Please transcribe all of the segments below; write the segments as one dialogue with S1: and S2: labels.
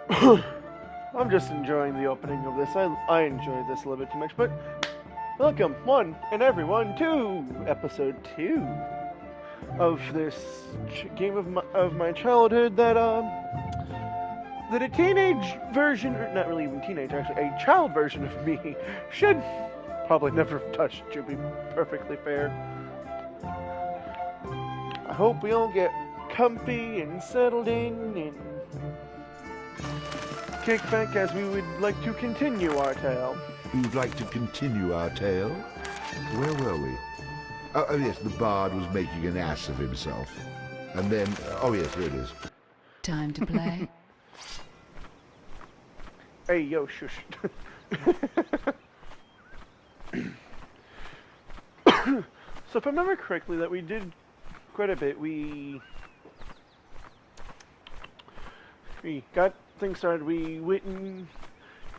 S1: I'm just enjoying the opening of this. I enjoy this a little bit too much, but welcome, one and everyone, to episode 2 of this game of my childhood that a teenage version, or not really even teenage, actually, a child version of me should probably never have touched, to be perfectly fair. I hope we all get comfy and settled in and kick back as we would like to continue our tale.
S2: We would like to continue our tale? Where were we? Oh, yes, the bard was making an ass of himself. And then, oh yes, here it is.
S3: Time to play.
S1: Hey, yo, shush. So if I remember correctly, that we did quite a bit. We got things started. We went and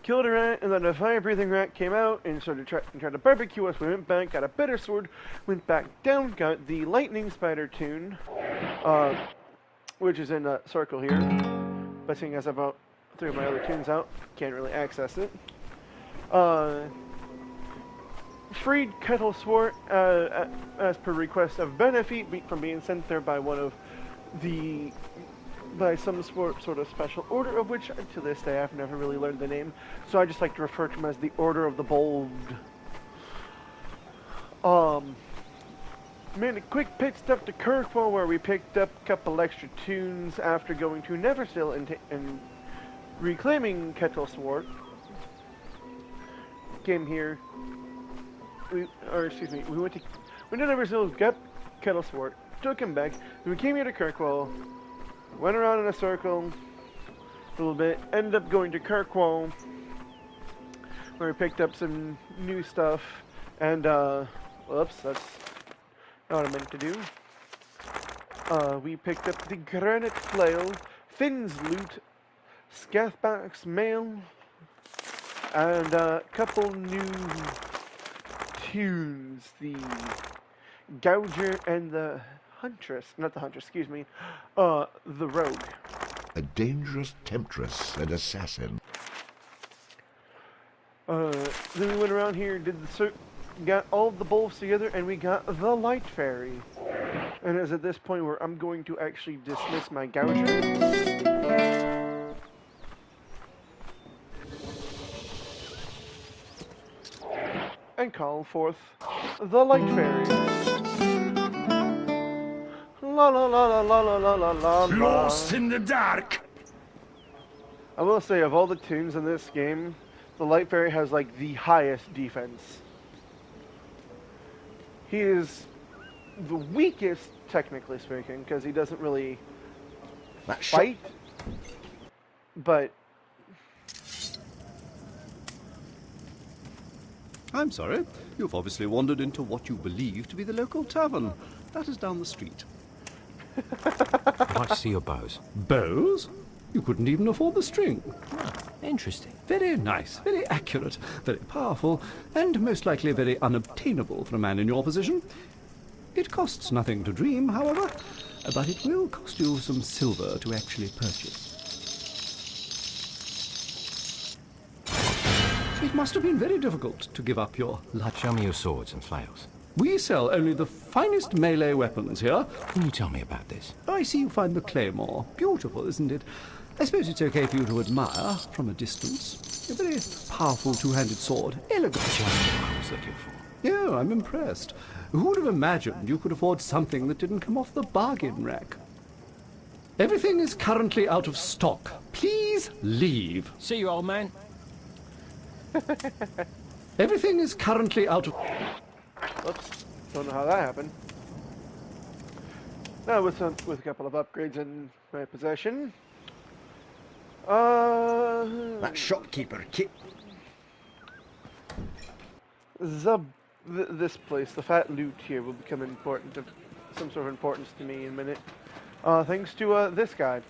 S1: killed a rat, and then a fire-breathing rat came out and started tried to barbecue us. We went back, got a bitter sword, went back down, got the lightning spider tune, which is in a circle here. But seeing as I've about 3 of my other tunes out, can't really access it. Freed Kettle Sword as per request of Benefit from being sent there by by some sort of special order, of which to this day I've never really learned the name, so I just like to refer to them as the Order of the Bold. Made a quick pit stop to Kirkwall where we picked up a couple extra tunes after going to Neverstill and reclaiming Kettle Sword. Came here. We went to Neverstill, got Kettle Sword, took him back, and we came here to Kirkwall, went around in a circle a little bit, ended up going to Kirkwall, where we picked up some new stuff, and, whoops, that's not what I meant to do. We picked up the Granite Flail, Finn's Loot, Scathback's Mail, and a couple new tunes, the Gouger and the Huntress, not the Huntress, excuse me, the Rogue.
S2: A dangerous temptress and assassin.
S1: Then we went around here, got all the bulbs together, and we got the Light Fairy. And it's at this point where I'm going to actually dismiss my Gouger. And call forth the Light Fairy. La la la la la la la la la.
S4: Lost in the dark.
S1: I will say, of all the tunes in this game, the Light Fairy has like the highest defense. He is the weakest, technically speaking, because he doesn't really fight. But
S5: I'm sorry. You've obviously wandered into what you believe to be the local tavern. That is down the street.
S6: I'd like to see your bows.
S5: Bows? You couldn't even afford the string.
S6: Ah, interesting.
S5: Very nice, very accurate, very powerful, and most likely very unobtainable for a man in your position. It costs nothing to dream, however, but it will cost you some silver to actually purchase. It must have been very difficult to give up your lunch.
S6: Show me your swords and flails.
S5: We sell only the finest melee weapons here.
S6: Can you tell me about this?
S5: I see you find the claymore. Beautiful, isn't it? I suppose it's okay for you to admire from a distance. A very powerful two-handed sword. Elegant.
S6: Just what I was looking for.
S5: Yeah, I'm impressed. Who would have imagined you could afford something that didn't come off the bargain rack? Everything is currently out of stock. Please leave.
S6: See you, old man.
S5: Everything is currently out of...
S1: oops, don't know how that happened. Now with a couple of upgrades in my possession.
S4: That shopkeeper
S1: this place, the fat loot here, will become important, of some sort of importance to me in a minute. Thanks to this guy.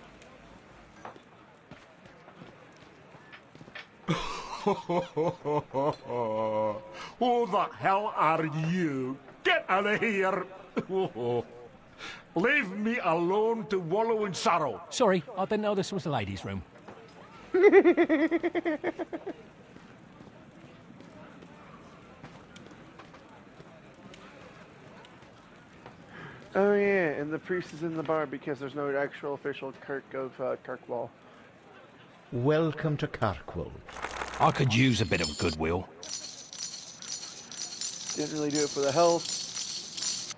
S4: Who the hell are you? Get out of here! Leave me alone to wallow in sorrow.
S7: Sorry, I didn't know this was the ladies' room.
S1: Oh yeah, and the priest is in the bar because there's no actual official Kirk of Kirkwall.
S2: Welcome to Kirkwall.
S6: I could use a bit of goodwill.
S1: Didn't really do it for the health.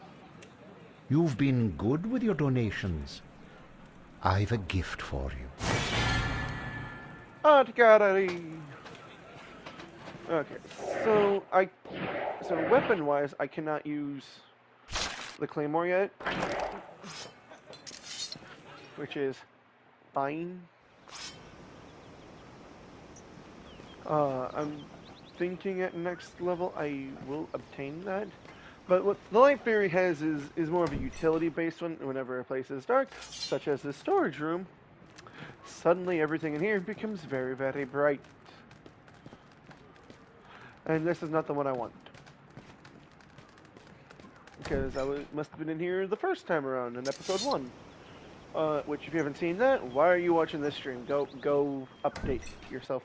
S2: You've been good with your donations. I've a gift for you.
S1: Okay, so weapon-wise, I cannot use the claymore yet, which is fine. I'm thinking at next level I will obtain that. But what the Light Fairy has is more of a utility-based one. Whenever a place is dark, such as the storage room, suddenly everything in here becomes very, very bright. And this is not the one I want. Because must have been in here the first time around in episode 1. Which, if you haven't seen that, why are you watching this stream? Go update yourself.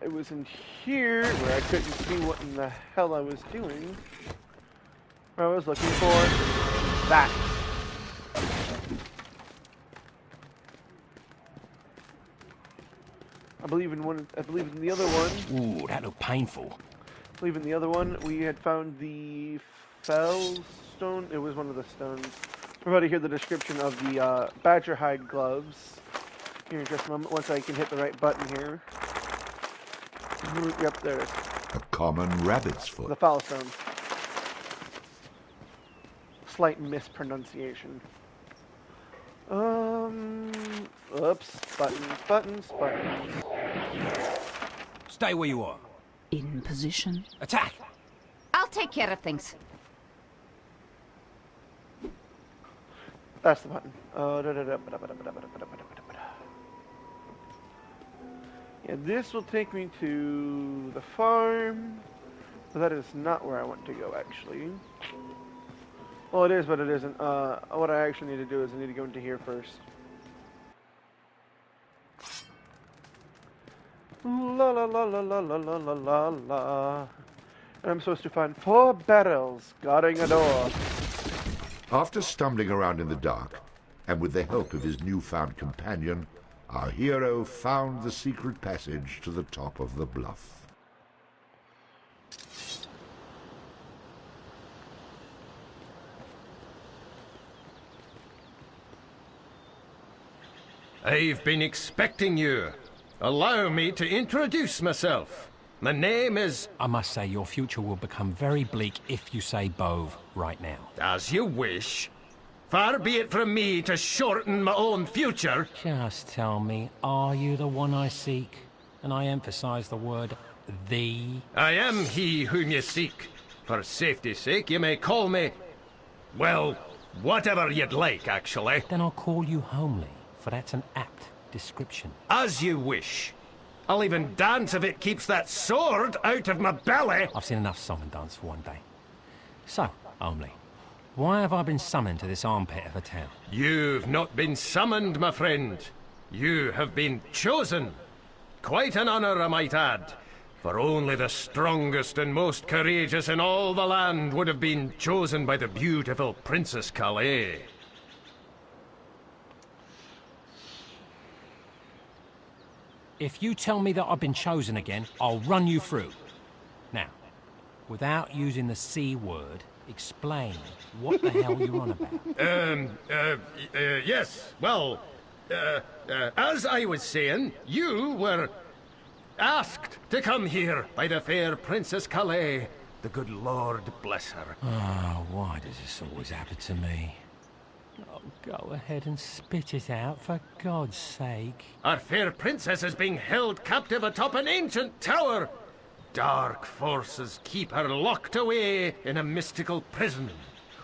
S1: It was in here where I couldn't see what in the hell I was doing. I was looking for that. I believe in the other one.
S6: Ooh, that looked painful.
S1: I believe in the other one we had found the fell stone. It was one of the stones. We're about to hear the description of the badger hide gloves here in just a moment. Once I can hit the right button here. Yep, there it is.
S2: A common rabbit's foot.
S1: The foul stone. Slight mispronunciation. Oops. Buttons.
S6: Stay where you are.
S3: In position.
S6: Attack!
S7: I'll take care of things.
S1: That's the button. Yeah, this will take me to the farm. But that is not where I want to go, actually. Well, it is, but it isn't. What I actually need to do is I need to go into here first. La la la la la la la la la la. And I'm supposed to find 4 barrels guarding a door.
S2: After stumbling around in the dark, and with the help of his newfound companion, our hero found the secret passage to the top of the bluff.
S8: I've been expecting you. Allow me to introduce myself. My name is...
S6: I must say, your future will become very bleak if you say Bove right now.
S8: As you wish. Far be it from me to shorten my own future.
S6: Just tell me, are you the one I seek? And I emphasize the word the.
S8: I am he whom you seek. For safety's sake, you may call me... well, whatever you'd like, actually.
S6: Then I'll call you Homely, for that's an apt description.
S8: As you wish. I'll even dance if it keeps that sword out of my belly.
S6: I've seen enough song and dance for one day. So, Homely, why have I been summoned to this armpit of a town?
S8: You've not been summoned, my friend. You have been chosen. Quite an honor, I might add. For only the strongest and most courageous in all the land would have been chosen by the beautiful Princess Calais.
S6: If you tell me that I've been chosen again, I'll run you through. Now, without using the C word, explain what the hell you're on about.
S8: Yes, well, as I was saying, you were asked to come here by the fair Princess Calais. The good Lord bless her.
S6: Oh, why does this always happen to me? Oh, go ahead and spit it out, for God's sake.
S8: Our fair princess is being held captive atop an ancient tower. Dark forces keep her locked away in a mystical prison.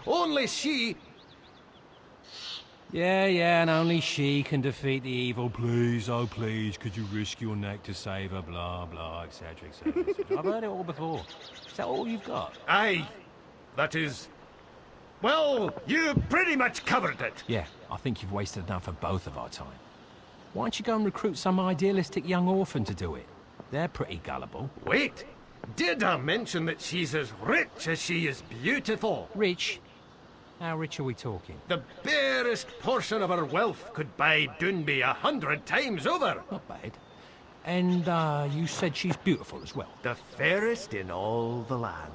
S8: Only she...
S6: Yeah, and only she can defeat the evil. Please, oh please, could you risk your neck to save her? Blah, blah, etc, etc. I've heard it all before. Is that all you've got?
S8: Aye, that is Well, you pretty much covered it.
S6: Yeah, I think you've wasted enough of both of our time. Why don't you go and recruit some idealistic young orphan to do it? They're pretty gullible.
S8: Wait, did I mention that she's as rich as she is beautiful?
S6: Rich? How rich are we talking?
S8: The barest portion of her wealth could buy Doonby 100 times over.
S6: Not bad. And, you said she's beautiful as well.
S8: The fairest in all the land.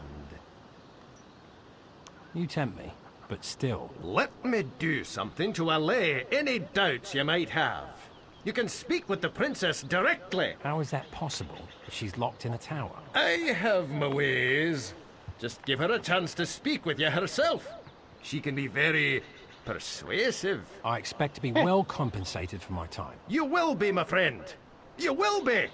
S6: You tempt me, but still.
S8: Let me do something to allay any doubts you might have. You can speak with the princess directly.
S6: How is that possible if she's locked in a tower?
S8: I have my ways. Just give her a chance to speak with you herself. She can be very persuasive.
S6: I expect to be well compensated for my time.
S8: You will be, my friend. You will be.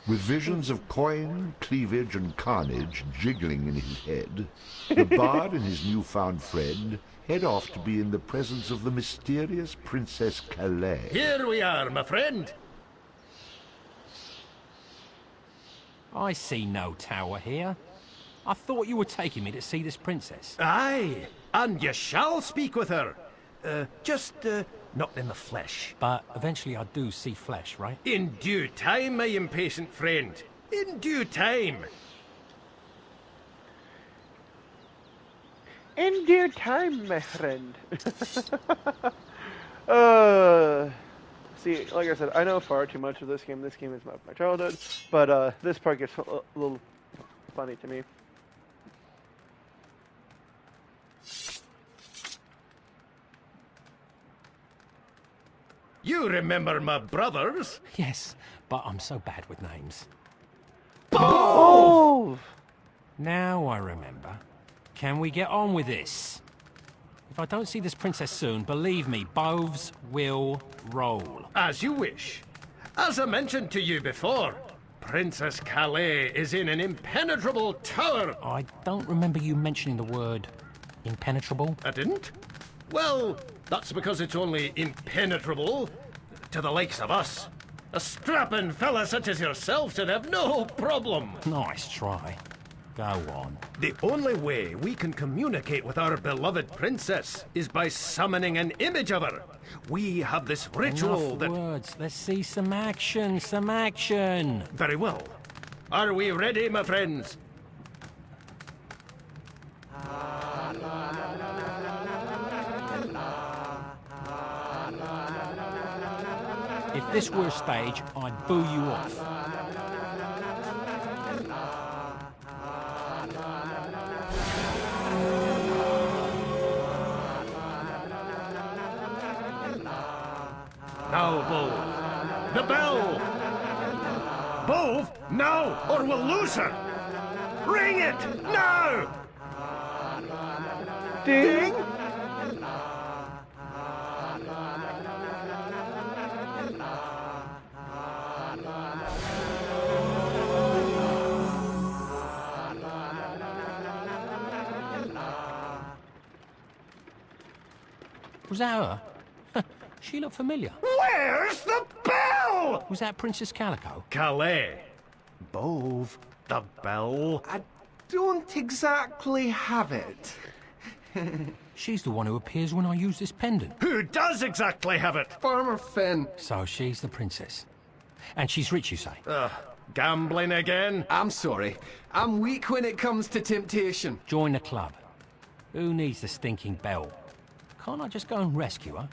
S2: With visions of coin, cleavage, and carnage jiggling in his head, the bard and his newfound friend head off to be in the presence of the mysterious Princess Calais.
S8: Here we are, my friend.
S6: I see no tower here. I thought you were taking me to see this princess.
S8: Aye, and you shall speak with her. Just not in the flesh.
S6: But eventually I do see flesh, right?
S8: In due time, my impatient friend. In due time.
S1: In due time, my friend. See, like I said, I know far too much of this game. This game is my childhood, but this part gets a little funny to me.
S8: You remember my brothers?
S6: Yes, but I'm so bad with names.
S1: Oh!
S6: Now I remember. Can we get on with this? If I don't see this princess soon, believe me, boves will roll.
S8: As you wish. As I mentioned to you before, Princess Calais is in an impenetrable tower.
S6: I don't remember you mentioning the word impenetrable.
S8: I didn't? Well, that's because it's only impenetrable to the likes of us. A strapping fella such as yourself should have no problem.
S6: Nice try. Go on.
S8: The only way we can communicate with our beloved princess is by summoning an image of her. We have this ritual
S6: Enough
S8: that...
S6: words. Let's see some action, some action.
S8: Very well. Are we ready, my friends?
S6: If this were a stage, I'd boo you off.
S8: Now, Bove. The bell! Bove, now, or we'll lose her! Ring it, now!
S1: Ding!
S6: Was that her? She looked familiar.
S8: Where's the bell?
S6: Was that Princess Calico?
S8: Calais. Bove, the bell.
S9: I don't exactly have it.
S6: She's the one who appears when I use this pendant.
S8: Who does exactly have it?
S9: Farmer Finn.
S6: So she's the princess. And she's rich, you say?
S8: Gambling again?
S9: I'm sorry. I'm weak when it comes to temptation.
S6: Join the club. Who needs the stinking bell? Can't I just go and rescue her?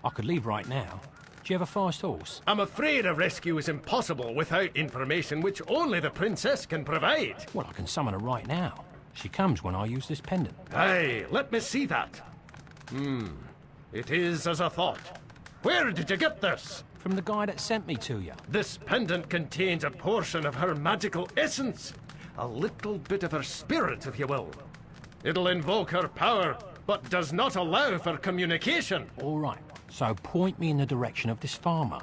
S6: I could leave right now. Do you have a fast horse?
S8: I'm afraid a rescue is impossible without information which only the princess can provide.
S6: Well, I can summon her right now. She comes when I use this pendant.
S8: Aye, let me see that. It is as I thought. Where did you get this?
S6: From the guy that sent me to you.
S8: This pendant contains a portion of her magical essence. A little bit of her spirit, if you will. It'll invoke her power, but does not allow for communication.
S6: All right, so point me in the direction of this farmer.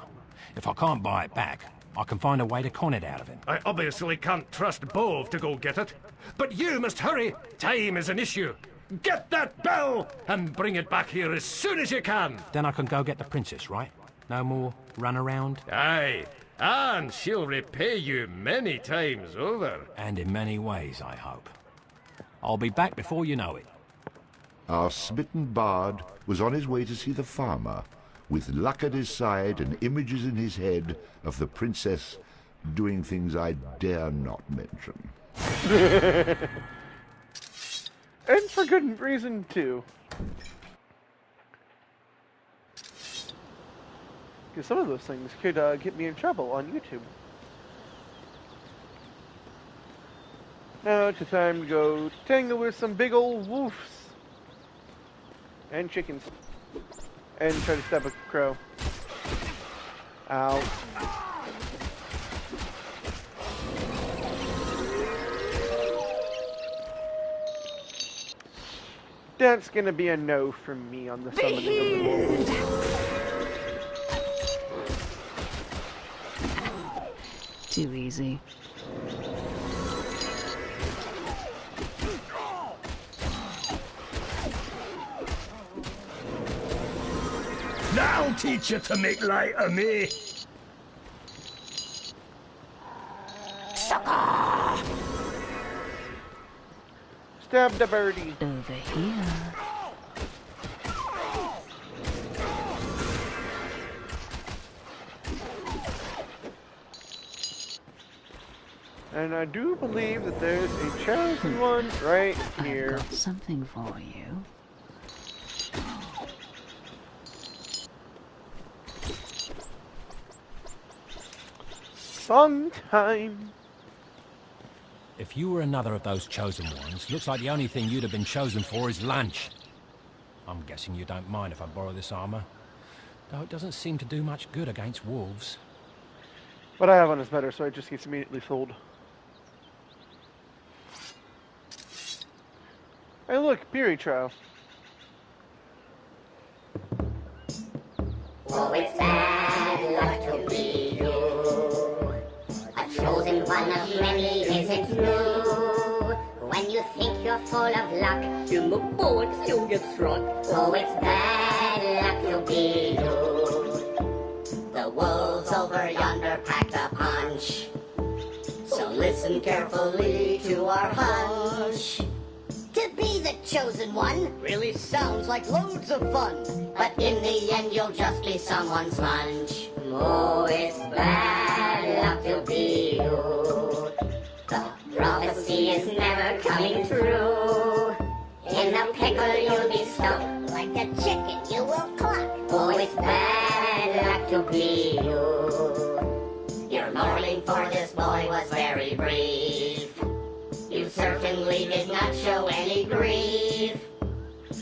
S6: If I can't buy it back, I can find a way to con it out of him.
S8: I obviously can't trust Bove to go get it. But you must hurry. Time is an issue. Get that bell and bring it back here as soon as you can.
S6: Then I can go get the princess, right? No more run around?
S8: Aye. And she'll repay you many times over.
S6: And in many ways, I hope. I'll be back before you know it.
S2: Our smitten bard was on his way to see the farmer, with luck at his side and images in his head of the princess doing things I dare not mention.
S1: And for good reason, too. Because some of those things could get me in trouble on YouTube. Now it's time to go tangle with some big old wolves. And chickens. And try to stab a crow. Ow. That's gonna be a no from me on the summoning of the wolves.
S3: Too easy.
S4: Now teach you to make light of me.
S1: Stab the birdie.
S3: Over here.
S1: And I do believe that there's a chosen one right here.
S3: I've got something for you.
S1: Song time.
S6: If you were another of those chosen ones, looks like the only thing you'd have been chosen for is lunch. I'm guessing you don't mind if I borrow this armor. Though it doesn't seem to do much good against wolves.
S1: What I have on is better, so it just gets immediately sold. Hey look, Beery Trow.
S10: Oh, it's bad luck to be you. A chosen one of many isn't true. When you think you're full of luck, in the bullocks you'll get struck. Oh, it's bad luck to be you. The wolves over yonder packed a punch. So listen carefully to our hunch. To be the chosen one really sounds like loads of fun. But in the end you'll just be someone's lunch. Oh, it's bad luck to be you. The prophecy is never coming true. In the pickle you'll be stuck. Like a chicken you will cluck. Oh, it's bad luck to be you. Your mourning for this boy was very brief. You certainly did not show any grief.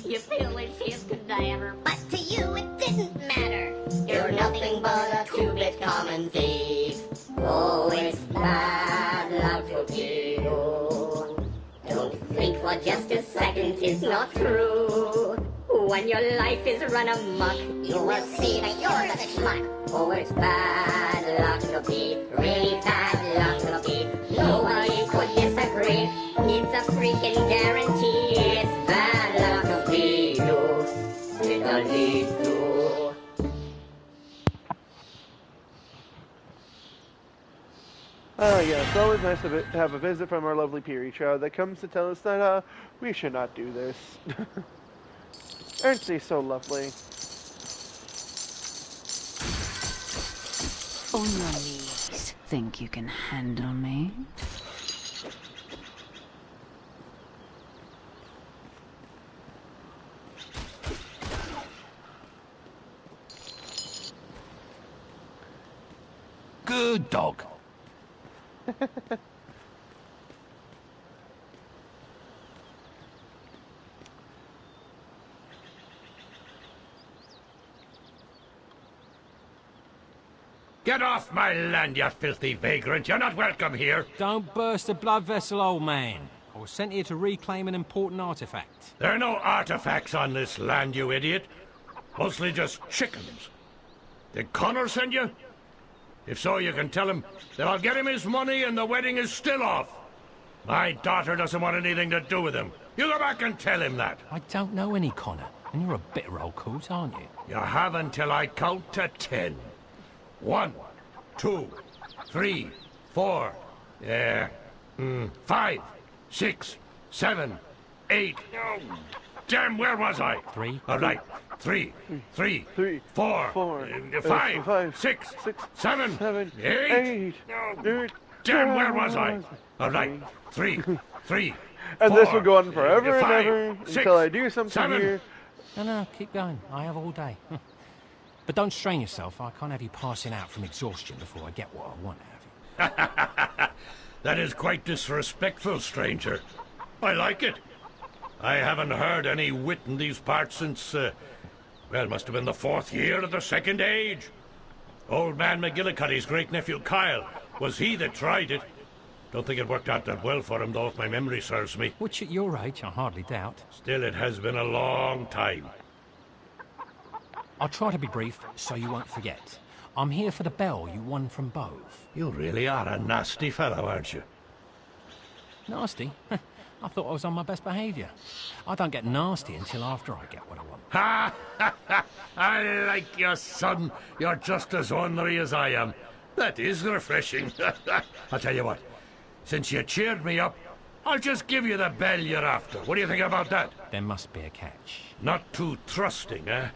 S10: You feel as his cadaver, but to you it didn't matter. You're nothing but a two-bit common thief. Oh, it's bad luck to be you. Don't think for just a second it's not true. When your life is run amok, you will see that you're the schmuck. Oh, it's bad luck to be, really bad luck to be. Nobody could disagree. It's a freaking guarantee. It's bad luck to be you. It don't need to.
S1: Oh yeah, it's always nice to have a visit from our lovely Beery Trow that comes to tell us that we should not do this. Aren't they so lovely?
S3: On your knees. Think you can handle me?
S6: Good dog.
S4: Get off my land, you filthy vagrant. You're not welcome here.
S6: Don't burst a blood vessel, old man. I was sent here to reclaim an important artifact.
S4: There are no artifacts on this land, you idiot. Mostly just chickens. Did Connor send you? If so, you can tell him that I'll get him his money and the wedding is still off. My daughter doesn't want anything to do with him. You go back and tell him that.
S6: I don't know any Connor, and you're a bitter old coot, aren't you?
S4: You have until I count to 10. 1, 2, 3, 4, 5, 6, 7, 8. Oh, damn, where was I?
S6: 3.
S4: All right. 3, 4, 5, 6, 7, 8. Oh, damn, where was I? All right. 3, 4.
S1: And this will go on forever and
S4: 5,
S1: ever
S4: 6,
S1: until I do something
S4: 7.
S1: here.
S6: No, keep going. I have all day. But don't strain yourself. I can't have you passing out from exhaustion before I get what I want out of you.
S4: That is quite disrespectful, stranger. I like it. I haven't heard any wit in these parts since, well, must have been the 4th year of the Second Age. Old man McGillicuddy's great-nephew Kyle, was he that tried it. Don't think it worked out that well for him, though, if my memory serves me.
S6: Which at your age, I hardly doubt.
S4: Still, it has been a long time.
S6: I'll try to be brief, so you won't forget. I'm here for the bell you won from Bove.
S4: You really are a nasty fellow, aren't you?
S6: Nasty? I thought I was on my best behaviour. I don't get nasty until after I get what I want.
S4: Ha! I like you, son. You're just as ornery as I am. That is refreshing. I'll tell you what. Since you cheered me up, I'll just give you the bell you're after. What do you think about that?
S6: There must be a catch.
S4: Not too trusting, eh?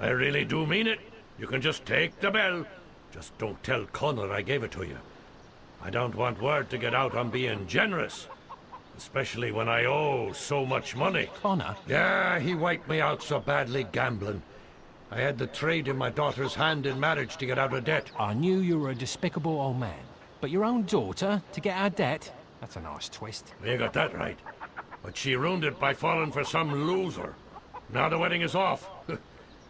S4: I really do mean it. You can just take the bell. Just don't tell Connor I gave it to you. I don't want word to get out I'm being generous. Especially when I owe so much money.
S6: Connor?
S4: Yeah, he wiped me out so badly gambling. I had the trade in my daughter's hand in marriage to get out of debt.
S6: I knew you were a despicable old man. But your own daughter, to get out of debt? That's a nice twist.
S4: You got that right. But she ruined it by falling for some loser. Now the wedding is off.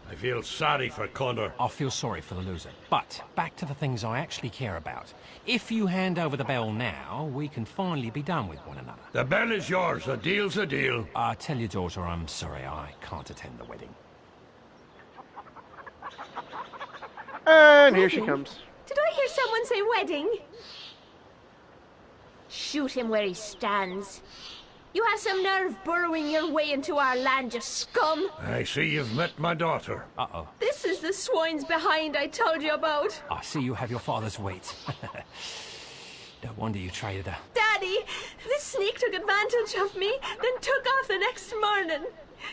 S4: I feel sorry for Connor.
S6: I feel sorry for the loser. But back to the things I actually care about. If you hand over the bell now, we can finally be done with one another.
S4: The bell is yours. A deal's a deal.
S6: Tell your daughter I'm sorry I can't attend the wedding.
S1: And here she comes.
S11: Did I hear someone say wedding? Shoot him where he stands. You have some nerve burrowing your way into our land, you scum!
S4: I see you've met my daughter.
S6: Uh-oh.
S11: This is the swines behind I told you about.
S6: I see you have your father's weight. No wonder you traded her.
S11: Daddy, this sneak took advantage of me, then took off the next morning.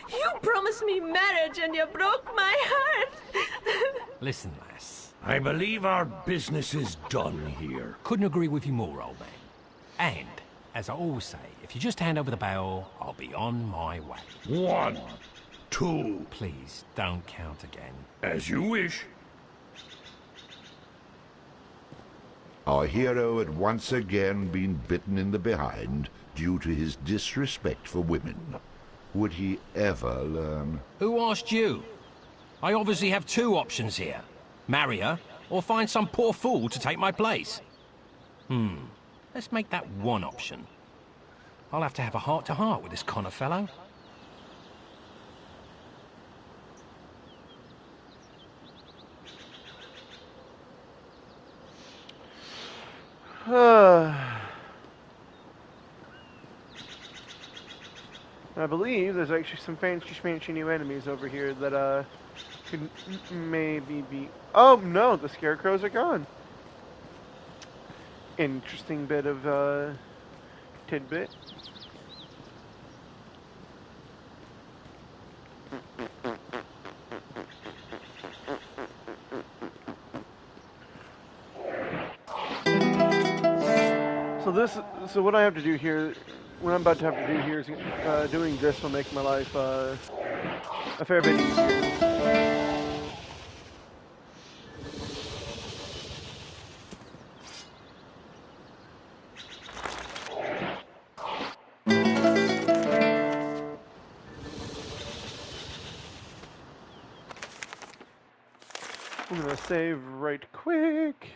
S11: You promised me marriage and you broke my heart.
S6: Listen, lass.
S4: I believe our business is done here.
S6: Couldn't agree with you more, old man. And, as I always say, if you just hand over the bell, I'll be on my way.
S4: 1, 2.
S6: Please, don't count again.
S4: As you wish.
S2: Our hero had once again been bitten in the behind due to his disrespect for women. Would he ever learn?
S6: Who asked you? I obviously have 2 options here. Marry her, or find some poor fool to take my place. Let's make that one option. I'll have to have a heart-to-heart with this Connor fellow.
S1: I believe there's actually some fancy new enemies over here that could maybe be... Oh no, the scarecrows are gone. Interesting bit of tidbit. So what I have to do here, what I'm about to have to do here is doing this will make my life a fair bit easier. I'm gonna save right quick.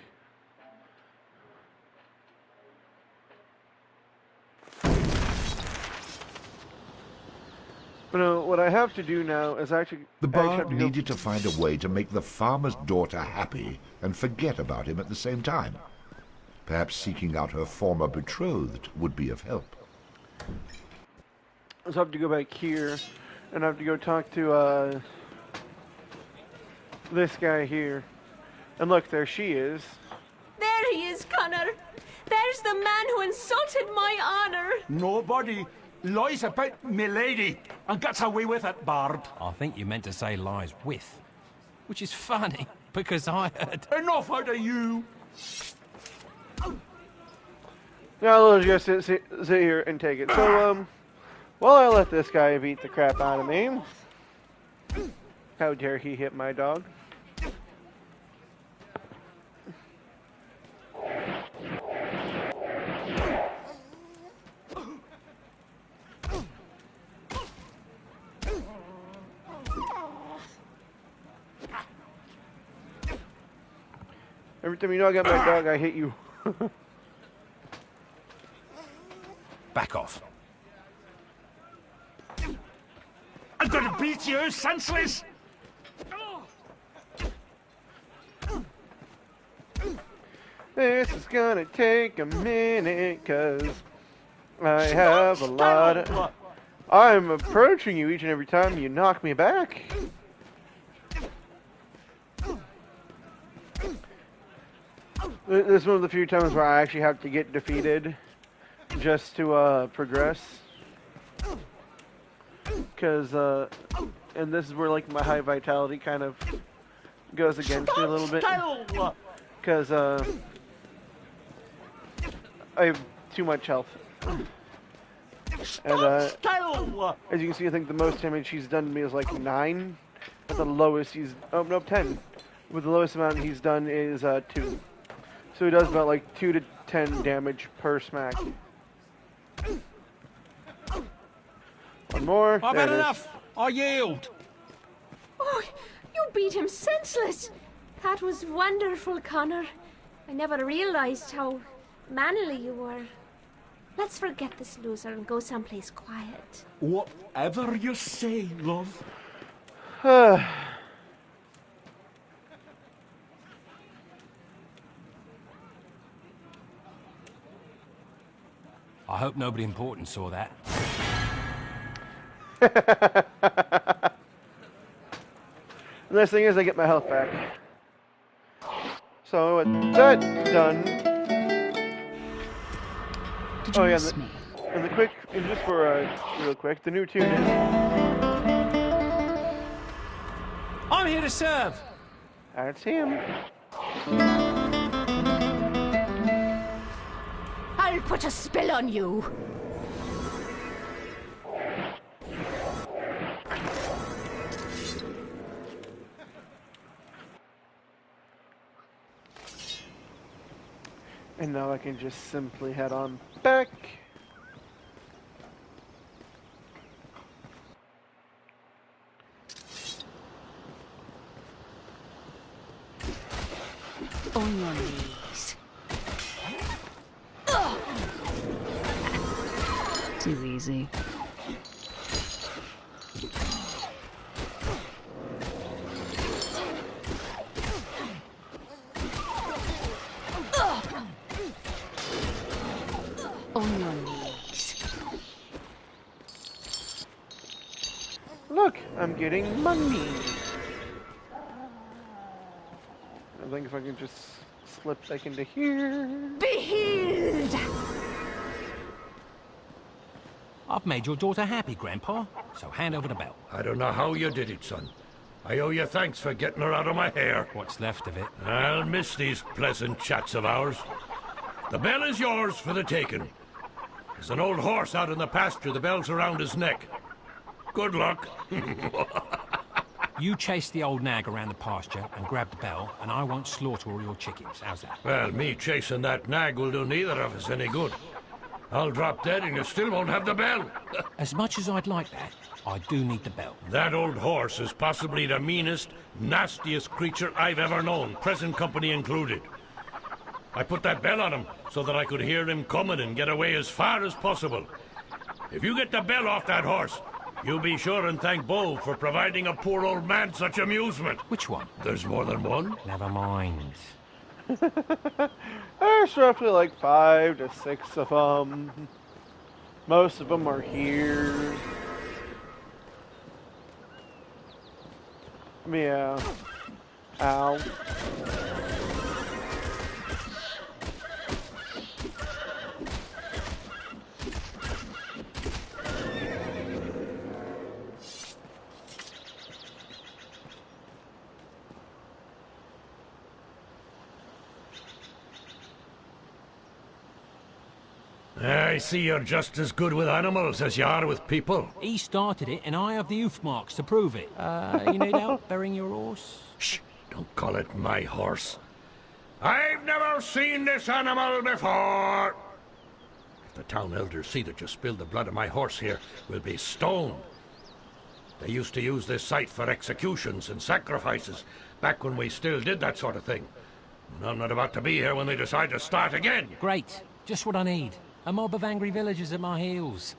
S1: But no, what I have to do now is actually...
S2: The bard needed to find a way to make the farmer's daughter happy and forget about him at the same time. Perhaps seeking out her former betrothed would be of help.
S1: So I have to go back here, and I have to go talk to this guy here. And look, there she is.
S11: There he is, Where's the man who insulted my honor?
S12: Nobody lies about milady and gets away with it, Bard.
S6: I think you meant to say lies with. Which is funny, because I heard...
S12: Enough out of you!
S1: Now let's just sit here and take it. So, while I let this guy beat the crap out of me, how dare he hit my dog? Every time you know I got my dog, I hit you.
S6: Back off.
S12: I'm gonna beat you senseless!
S1: This is gonna take a minute, cause I have a lot of... I'm approaching you each and every time you knock me back. This is one of the few times where I actually have to get defeated just to progress. Because, and this is where like my high vitality kind of goes against me a little bit. Because, I have too much health. And, as you can see, I think the most damage he's done to me is like 9. But the lowest he's, oh no, 10. With the lowest amount he's done is 2. So he does about like 2 to 10 damage per smack. One more.
S6: I've had enough. I yield.
S11: Oh, you beat him senseless. That was wonderful, Connor. I never realized how manly you were. Let's forget this loser and go someplace quiet.
S12: Whatever you say, love.
S6: I hope nobody important saw that.
S1: The nice thing is I get my health back. So with that done.
S3: Did you miss me?
S1: And the quick, and just for real quick, the new tune is.
S6: I'm here to serve.
S1: That's him.
S7: I'll put a spell on you.
S1: And now I can just simply head on back.
S3: On your knees. Too easy. On your knees.
S1: Look, I'm getting money. I think if I can just slip back into here.
S7: Be healed!
S6: I've made your daughter happy, Grandpa. So hand over the bell.
S4: I don't know how you did it, son. I owe you thanks for getting her out of my hair.
S6: What's left of it.
S4: I'll miss these pleasant chats of ours. The bell is yours for the taking. There's an old horse out in the pasture. The bell's around his neck. Good luck.
S6: You chase the old nag around the pasture and grab the bell, and I won't slaughter all your chickens. How's that?
S4: Well, me chasing that nag will do neither of us any good. I'll drop dead and you still won't have the bell.
S6: As much as I'd like that, I do need the bell.
S4: That old horse is possibly the meanest, nastiest creature I've ever known, present company included. I put that bell on him so that I could hear him coming and get away as far as possible. If you get the bell off that horse, you be sure and thank Bo for providing a poor old man such amusement.
S6: Which one?
S4: There's more than one.
S6: Never mind.
S1: There's roughly like 5 to 6 of them. Most of them are here. Meow. Ow.
S4: I see you're just as good with animals as you are with people.
S6: He started it, and I have the hoof marks to prove it. You need help burying your horse?
S4: Shh! Don't call it my horse. I've never seen this animal before! If the town elders see that you spilled the blood of my horse here, we'll be stoned. They used to use this site for executions and sacrifices, back when we still did that sort of thing. And I'm not about to be here when they decide to start again.
S6: Great. Just what I need. A mob of angry villagers at my heels.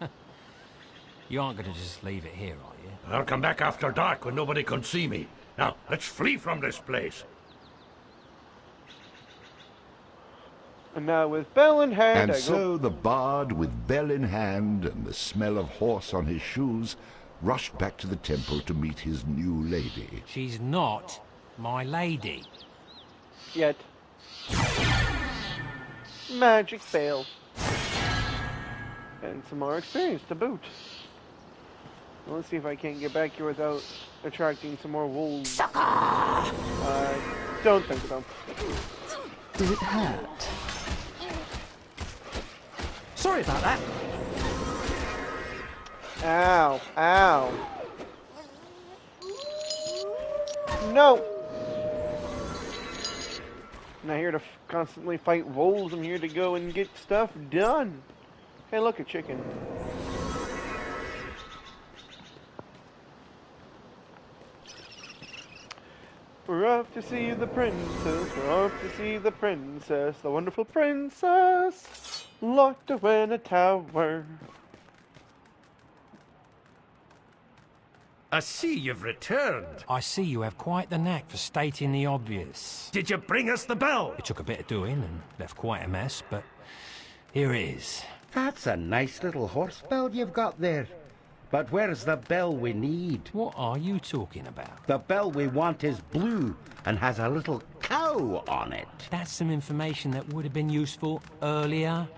S6: You aren't going to just leave it here, are you?
S4: I'll come back after dark when nobody can see me. Now, let's flee from this place.
S1: And now with bell in hand,
S2: And so the bard, with bell in hand and the smell of horse on his shoes, rushed back to the temple to meet his new lady.
S6: She's not my lady.
S1: Yet. Magic fail. And some more experience to boot. Well, let's see if I can't get back here without attracting some more wolves. Don't think so.
S3: Did it hurt?
S5: Sorry about that.
S1: Ow. Ow. No! I'm not here to constantly fight wolves. I'm here to go and get stuff done. Hey, look, a chicken. We're off to see the princess. We're off to see the princess. The wonderful princess locked away in a tower.
S8: I see you've returned.
S6: I see you have quite the knack for stating the obvious.
S8: Did you bring us the bell?
S6: It took a bit of doing and left quite a mess, but here it is.
S13: That's a nice little horse bell you've got there. But where's the bell we need?
S6: What are you talking about?
S13: The bell we want is blue and has a little cow on it.
S6: That's some information that would have been useful earlier.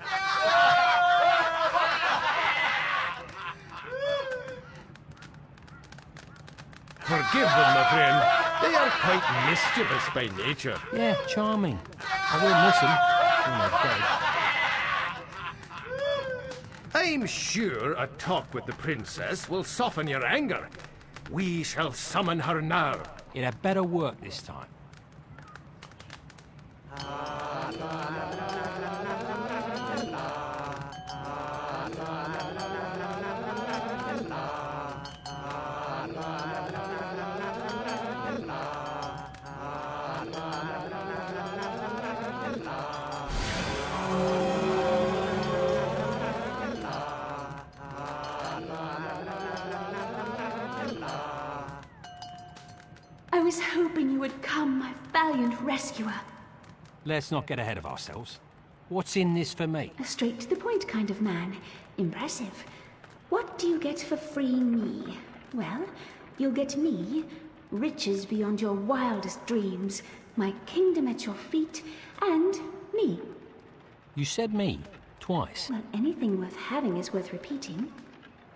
S8: Forgive them, my friend. They are quite mischievous by nature.
S6: Yeah, charming. I will miss them when they're dead.
S8: I'm sure a talk with the princess will soften your anger. We shall summon her now.
S6: It had better work this time.
S7: I was hoping you would come, my valiant rescuer.
S6: Let's not get ahead of ourselves. What's in this for me?
S7: A straight-to-the-point kind of man. Impressive. What do you get for freeing me? Well, you'll get me, riches beyond your wildest dreams, my kingdom at your feet, and me.
S6: You said me twice.
S7: Well, anything worth having is worth repeating.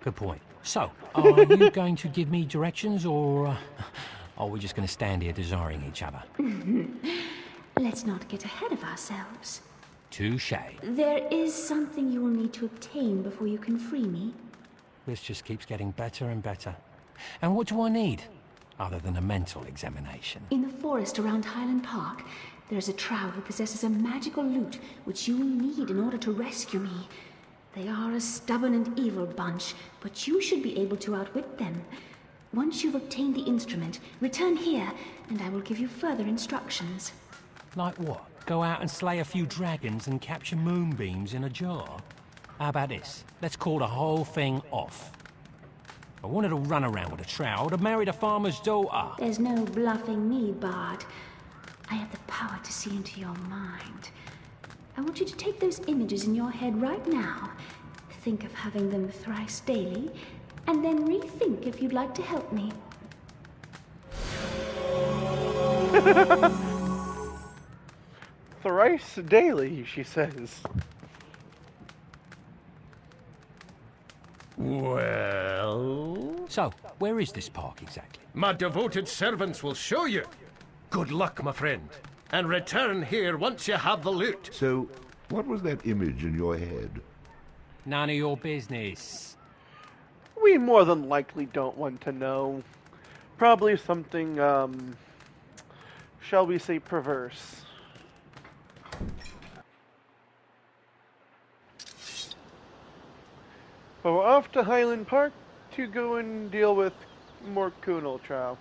S6: Good point. So, are you going to give me directions, or are we just going to stand here desiring each other?
S7: Let's not get ahead of ourselves.
S6: Touché.
S7: There is something you will need to obtain before you can free me.
S6: This just keeps getting better and better. And what do I need, other than a mental examination?
S7: In the forest around Highland Park, there's a trow who possesses a magical lute which you will need in order to rescue me. They are a stubborn and evil bunch, but you should be able to outwit them. Once you've obtained the instrument, return here, and I will give you further instructions.
S6: Like what? Go out and slay a few dragons and capture moonbeams in a jar? How about this? Let's call the whole thing off. If I wanted to run around with a trow, I would have married a farmer's daughter.
S7: There's no bluffing me, Bard. I have the power to see into your mind. I want you to take those images in your head right now. Think of having them thrice daily, and then rethink if you'd like to help me.
S1: Thrice daily, she says.
S8: Well...
S6: So, where is this park exactly?
S8: My devoted servants will show you. Good luck, my friend. And return here once you have the loot.
S2: So, what was that image in your head?
S6: None of your business.
S1: We more than likely don't want to know. Probably something, shall we say, perverse. But we're off to Highland Park to go and deal with more Kunal Trow.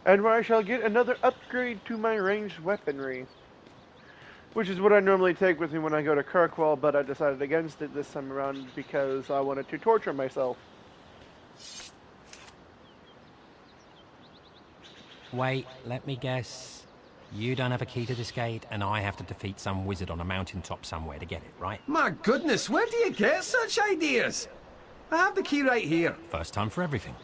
S1: And where I shall get another upgrade to my ranged weaponry. Which is what I normally take with me when I go to Kirkwall, but I decided against it this time around because I wanted to torture myself.
S6: Wait, let me guess. You don't have a key to this gate, and I have to defeat some wizard on a mountaintop somewhere to get it, right?
S9: My goodness, where do you get such ideas? I have the key right here.
S6: First time for everything.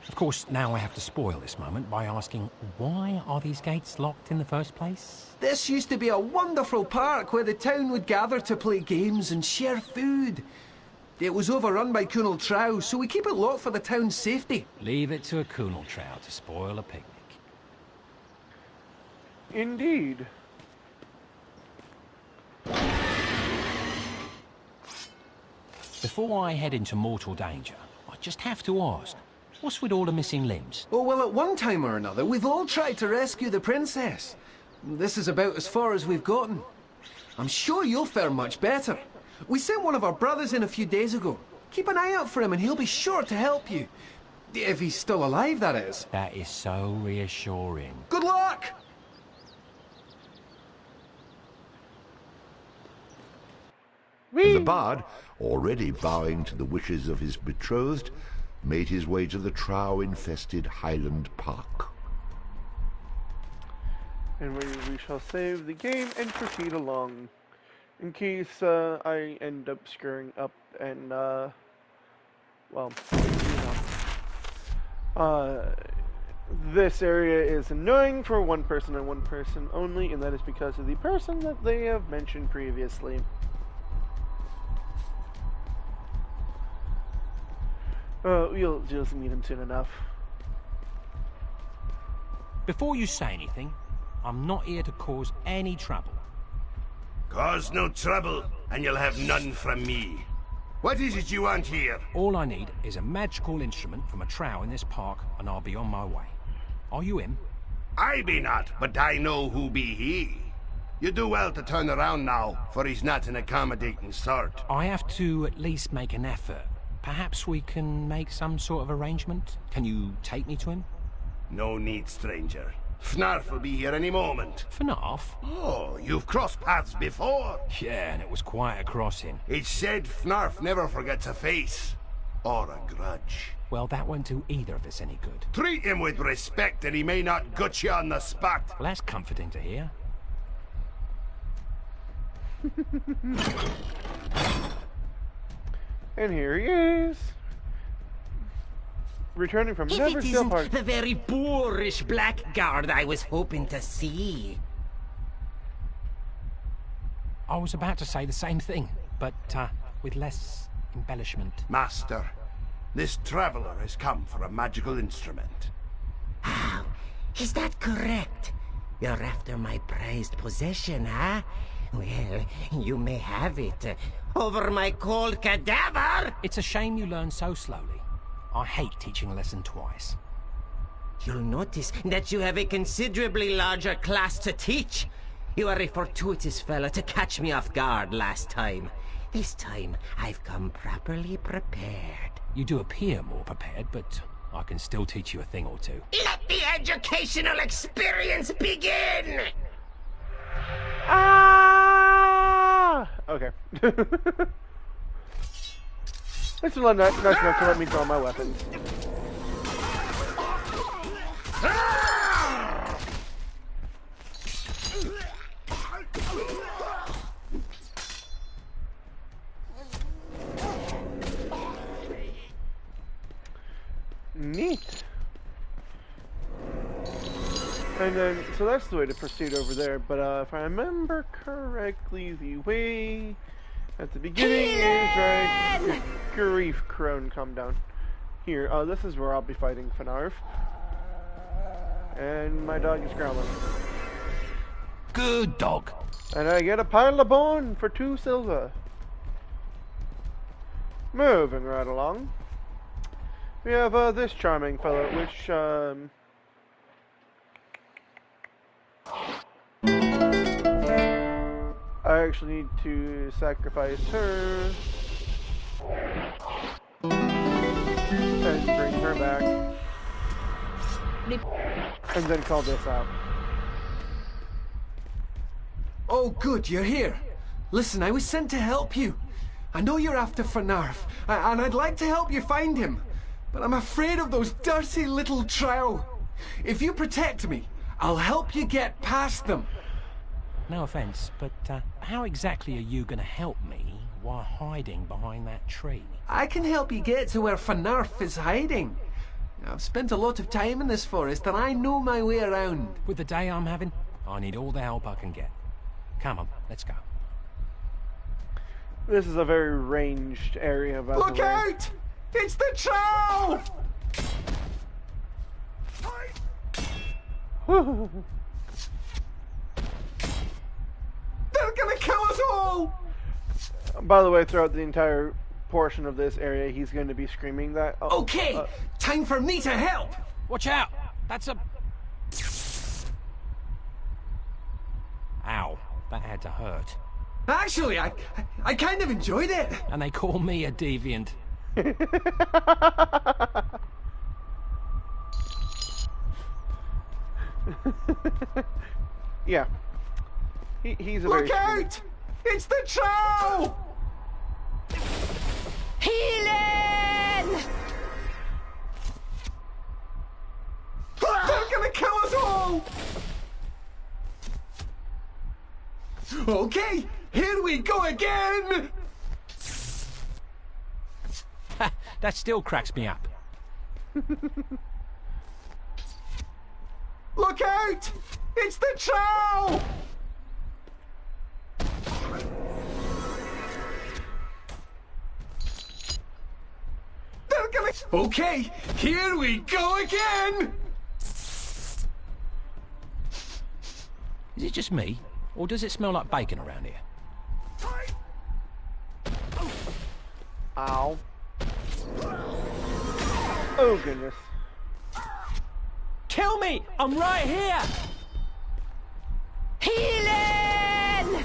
S6: Of course, now I have to spoil this moment by asking, why are these gates locked in the first place?
S9: This used to be a wonderful park where the town would gather to play games and share food. It was overrun by Kunal Trow, so we keep it locked for the town's safety.
S6: Leave it to a Kunal Trow to spoil a picnic.
S1: Indeed.
S6: Before I head into mortal danger, I just have to ask, what's with all the missing limbs?
S9: Oh, well, at one time or another, we've all tried to rescue the princess. This is about as far as we've gotten. I'm sure you'll fare much better. We sent one of our brothers in a few days ago. Keep an eye out for him and he'll be sure to help you. If he's still alive, that is.
S6: That is so reassuring.
S9: Good luck!
S2: The bard, already bowing to the wishes of his betrothed, made his way to the trow-infested Highland Park.
S1: And we shall save the game and proceed along. In case I end up screwing up and, well, you know. This area is annoying for one person and one person only, and that is because of the person that they have mentioned previously. You'll just meet him soon enough.
S6: Before you say anything, I'm not here to cause any trouble.
S14: Cause no trouble, and you'll have none from me. What is it you want here?
S6: All I need is a magical instrument from a trow in this park, and I'll be on my way. Are you him?
S14: I be not, but I know who be he. You do well to turn around now, for he's not an accommodating sort.
S6: I have to at least make an effort. Perhaps we can make some sort of arrangement? Can you take me to him?
S14: No need, stranger. Fnarf will be here any moment.
S6: Fnarf?
S14: Oh, you've crossed paths before.
S6: Yeah, and it was quite a crossing.
S14: It's said Fnarf never forgets a face. Or a grudge.
S6: Well, that won't do either of us any good.
S14: Treat him with respect and he may not gut you on the spot.
S6: Well, that's comforting to hear.
S1: And here he is. Returning from Neversteel Park.
S15: The very boorish blackguard I was hoping to see.
S6: I was about to say the same thing, but with less embellishment.
S14: Master, this traveler has come for a magical instrument.
S15: How? Is that correct? You're after my prized possession, huh? Well, you may have it. Over my cold cadaver!
S6: It's a shame you learn so slowly. I hate teaching a lesson twice.
S15: You'll notice that you have a considerably larger class to teach. You are a fortuitous fella to catch me off guard last time. This time, I've come properly prepared.
S6: You do appear more prepared, but I can still teach you a thing or two.
S15: Let the educational experience begin!
S1: Ah! Okay. It's nice enough to let me draw my weapons. Neat. And then, so that's the way to proceed over there, but if I remember correctly, the way at the beginning is right. Grief, crone, come down. Here, this is where I'll be fighting Fnarf. And my dog is growling.
S6: Good dog.
S1: And I get a pile of bone for 2 silver. Moving right along. We have this charming fellow, which I actually need to sacrifice her and bring her back, and then call this out.
S9: Oh, good, you're here. Listen, I was sent to help you. I know you're after Fnarf, and I'd like to help you find him, but I'm afraid of those dirty little trow. If you protect me, I'll help you get past them.
S6: No offense, but how exactly are you going to help me while hiding behind that tree?
S9: I can help you get to where Fnarf is hiding. I've spent a lot of time in this forest, and I know my way around.
S6: With the day I'm having, I need all the help I can get. Come on, let's go.
S1: This is a very ranged area, by the way.
S9: Look out! It's the trow! They're gonna kill us all!
S1: By the way, throughout the entire portion of this area, he's going to be screaming that.
S9: Okay, time for me to help!
S6: Watch out! That's a... Ow, that had to hurt.
S9: Actually, I kind of enjoyed it.
S6: And they call me a deviant.
S1: Yeah. He's a
S9: Look
S1: very
S9: out! It's the trow!
S11: Healing!
S9: They're gonna kill us all! Okay, here we go again!
S6: That still cracks me up.
S9: Look out! It's the trow! They're gonna... Okay, here we go again!
S6: Is it just me, or does it smell like bacon around here?
S1: Ow. Oh, goodness.
S6: Kill me! I'm right here!
S11: Healing!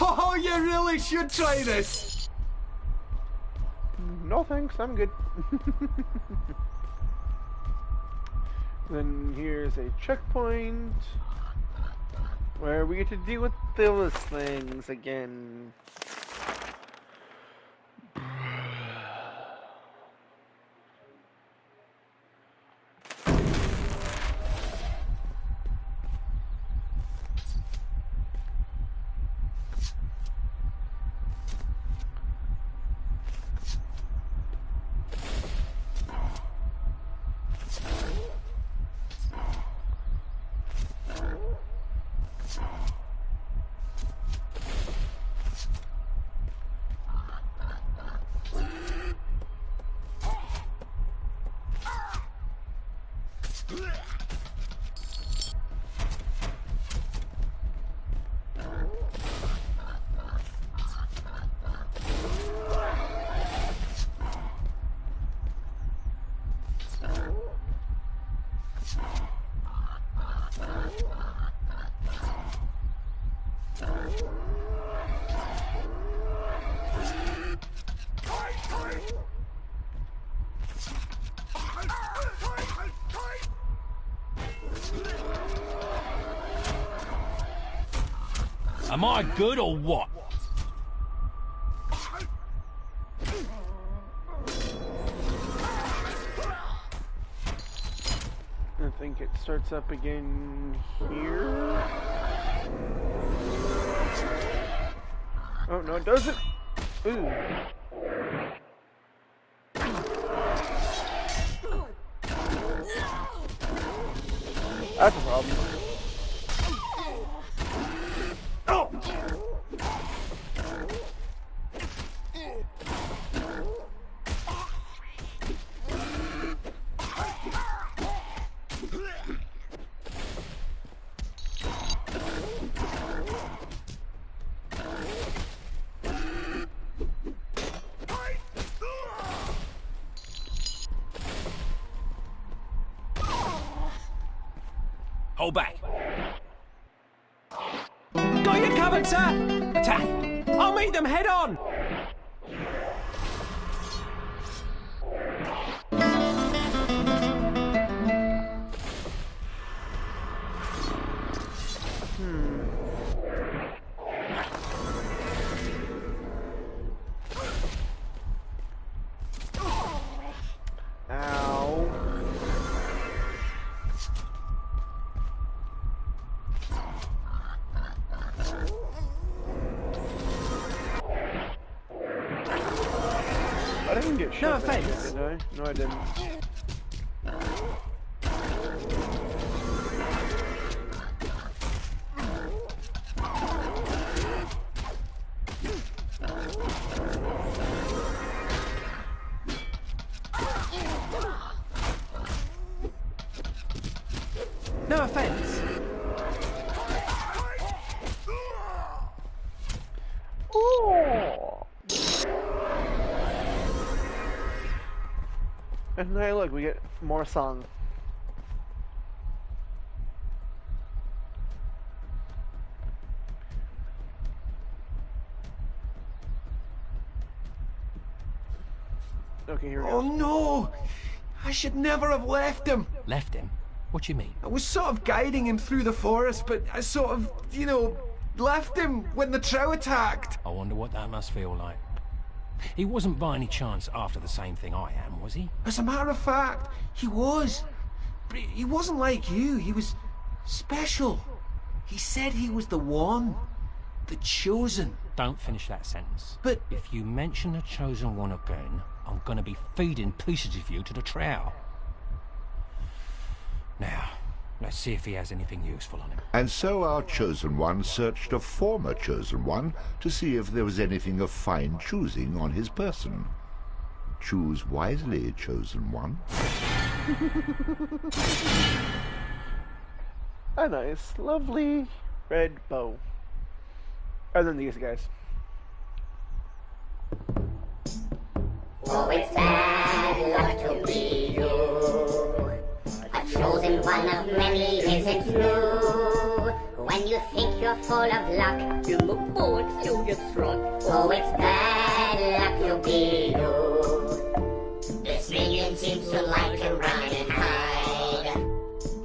S9: Oh, you really should try this!
S1: No thanks, I'm good. Then here's a checkpoint where we get to deal with those things again.
S6: Am I good or what?
S1: I think it starts up again here. Oh, no, it doesn't. Ooh. That's a problem.
S6: Fall back. Got you covered, sir. Attack. I'll meet them head on.
S1: Ow. I didn't get shot.
S6: No
S1: back
S6: offense.
S1: there, did I? No, I didn't.
S6: No offense.
S1: Oh. And now look, we get more song. Okay, here we go.
S9: Oh no! I should never have left him.
S6: Left him? What do you mean?
S9: I was sort of guiding him through the forest, but I sort of, you know, left him when the trow attacked.
S6: I wonder what that must feel like. He wasn't by any chance after the same thing I am, was he?
S9: As a matter of fact, he was. But he wasn't like you. He was special. He said he was the one. The chosen.
S6: Don't finish that sentence.
S9: But
S6: if you mention the chosen one again, I'm gonna be feeding pieces of you to the trow. Now, let's see if he has anything useful on him.
S2: And so our chosen one searched a former chosen one to see if there was anything of fine choosing on his person. Choose wisely, chosen one.
S1: A nice, lovely red bow. Other than these guys.
S10: Oh, it's bad luck to be you. A chosen one of many isn't true. When you think you're full of luck, you move forward, still get struck. Oh, it's bad luck to be you. This minion seems to like to run and hide.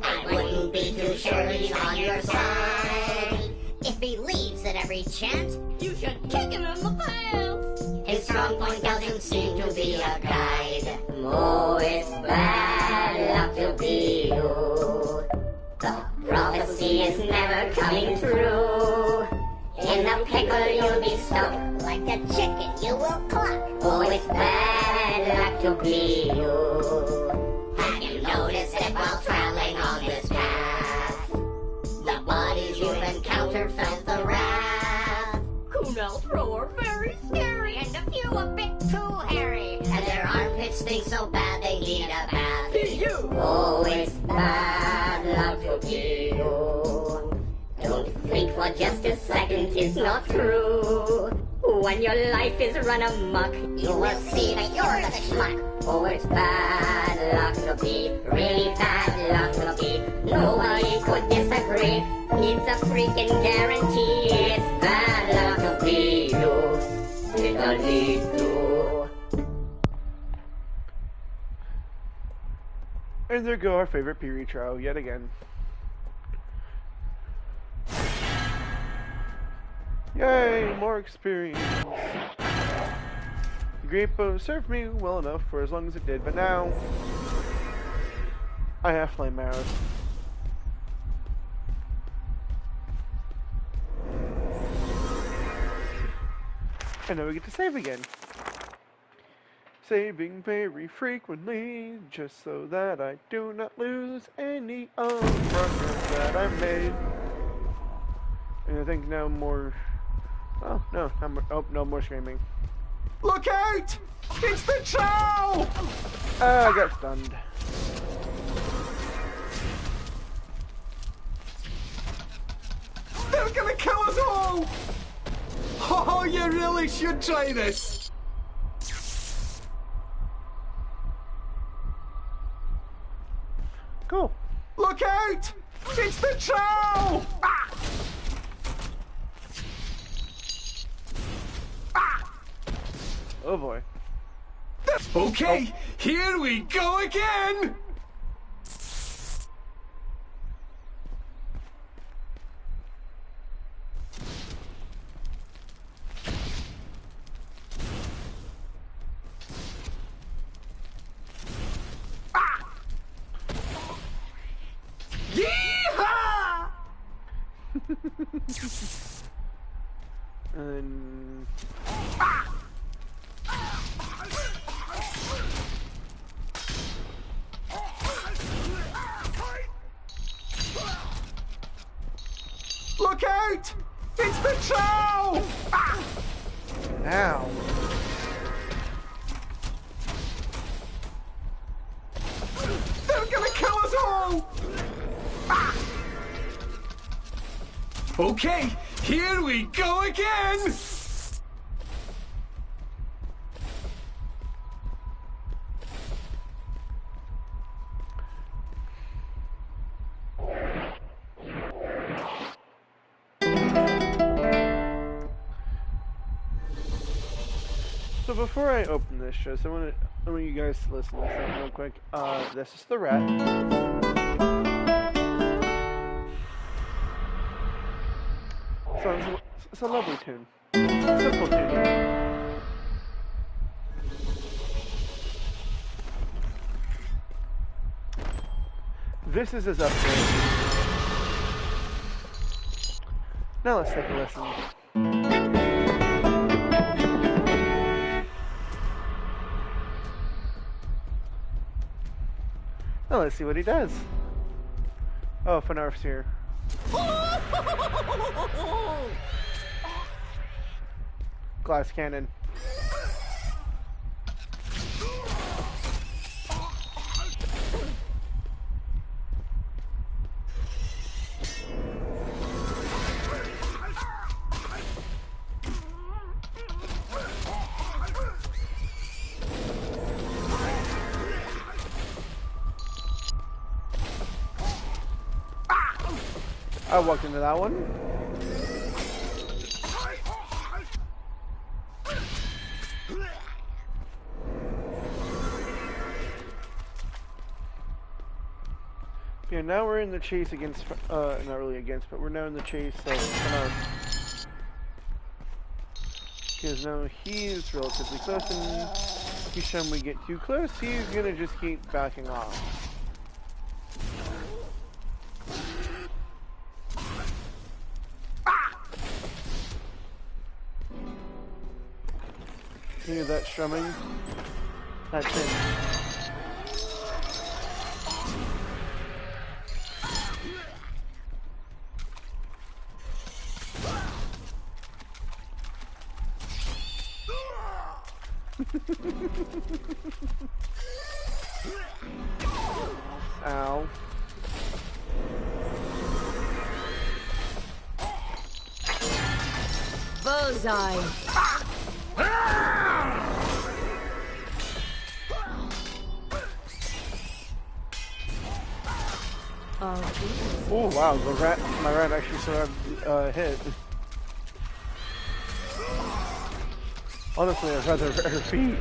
S10: I wouldn't be too sure he's on your side. If he leaves at every chance, you should kick him in the face. His strong point doesn't seem to be a guide. Oh, it's bad luck to be you. The prophecy is never coming true. In the pickle you'll be stuck. Like a chicken you will cluck. Oh, it's bad luck to be you. Have you noticed it while traveling on this path? The bodies you've encountered felt the wrath. Kunal Throw are very scary, and a few a bit too hairy. And their armpits stink so bad they need a bath. You. Oh, it's bad luck to be you. Don't think for just a second it's not true. When your life is run amok, you will see that you're the schmuck. Oh, it's bad luck to be, really bad luck to be. Nobody could disagree. It's a freaking guarantee. It's bad luck to be you. It'll lead to.
S1: And there go our favorite Peary Trow yet again. Yay, more experience. The great bow served me well enough for as long as it did, but now I have flame arrows. And now we get to save again. Saving very frequently, just so that I do not lose any of the progress that I made. And I think now more... Oh, no, oh, no more screaming.
S9: Look out! It's the trow!
S1: I got stunned.
S9: They're gonna kill us all! Oh, you really should try this!
S1: Cool.
S9: Look out! It's the troll! Ah! Ah!
S1: Oh boy.
S9: Okay, here we go again! Yeehaw!
S1: And
S9: look out! It's the troll! Ah!
S1: ow.
S9: They're gonna kill us all! Ah! Okay, here we go again!
S1: So before I open this show, I want you guys to listen to this real quick. This is the rat. So it's a lovely tune. Simple tune. This is his upgrade. Now let's take a listen. Now let's see what he does. Oh, Fanarf's here. Glass cannon. I walked into that one. Yeah, now we're in the chase against, not really against, but we're now in the chase of because now he's relatively close, and each time we get too close, he's gonna just keep backing off. Hear that strumming? That's him. Ow.
S11: Bullseye.
S1: Oh wow, my rat actually survived hit. Honestly, I'd rather her feet.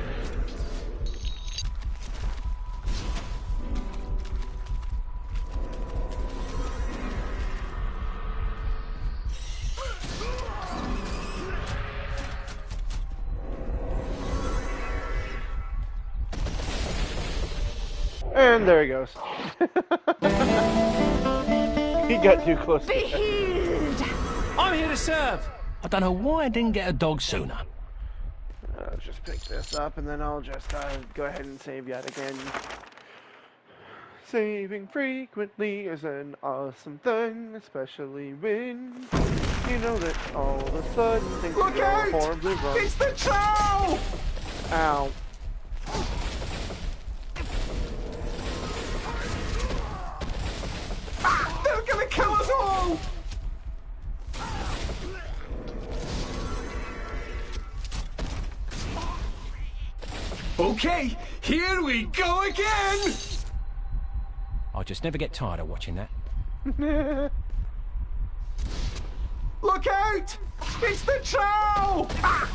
S1: And there he goes. He got too close.
S11: Be healed!
S6: I'm here to serve. I don't know why I didn't get a dog sooner.
S1: I'll just pick this up and then I'll just go ahead and save yet again. Saving frequently is an awesome thing, especially when you know that all of a sudden things
S9: look
S1: go
S9: out!
S1: Horribly wrong.
S9: It's the troll!
S1: Ow.
S9: They're gonna kill us all! Okay, here we go again!
S6: I just never get tired of watching that.
S9: Look out! It's the troll! Ah!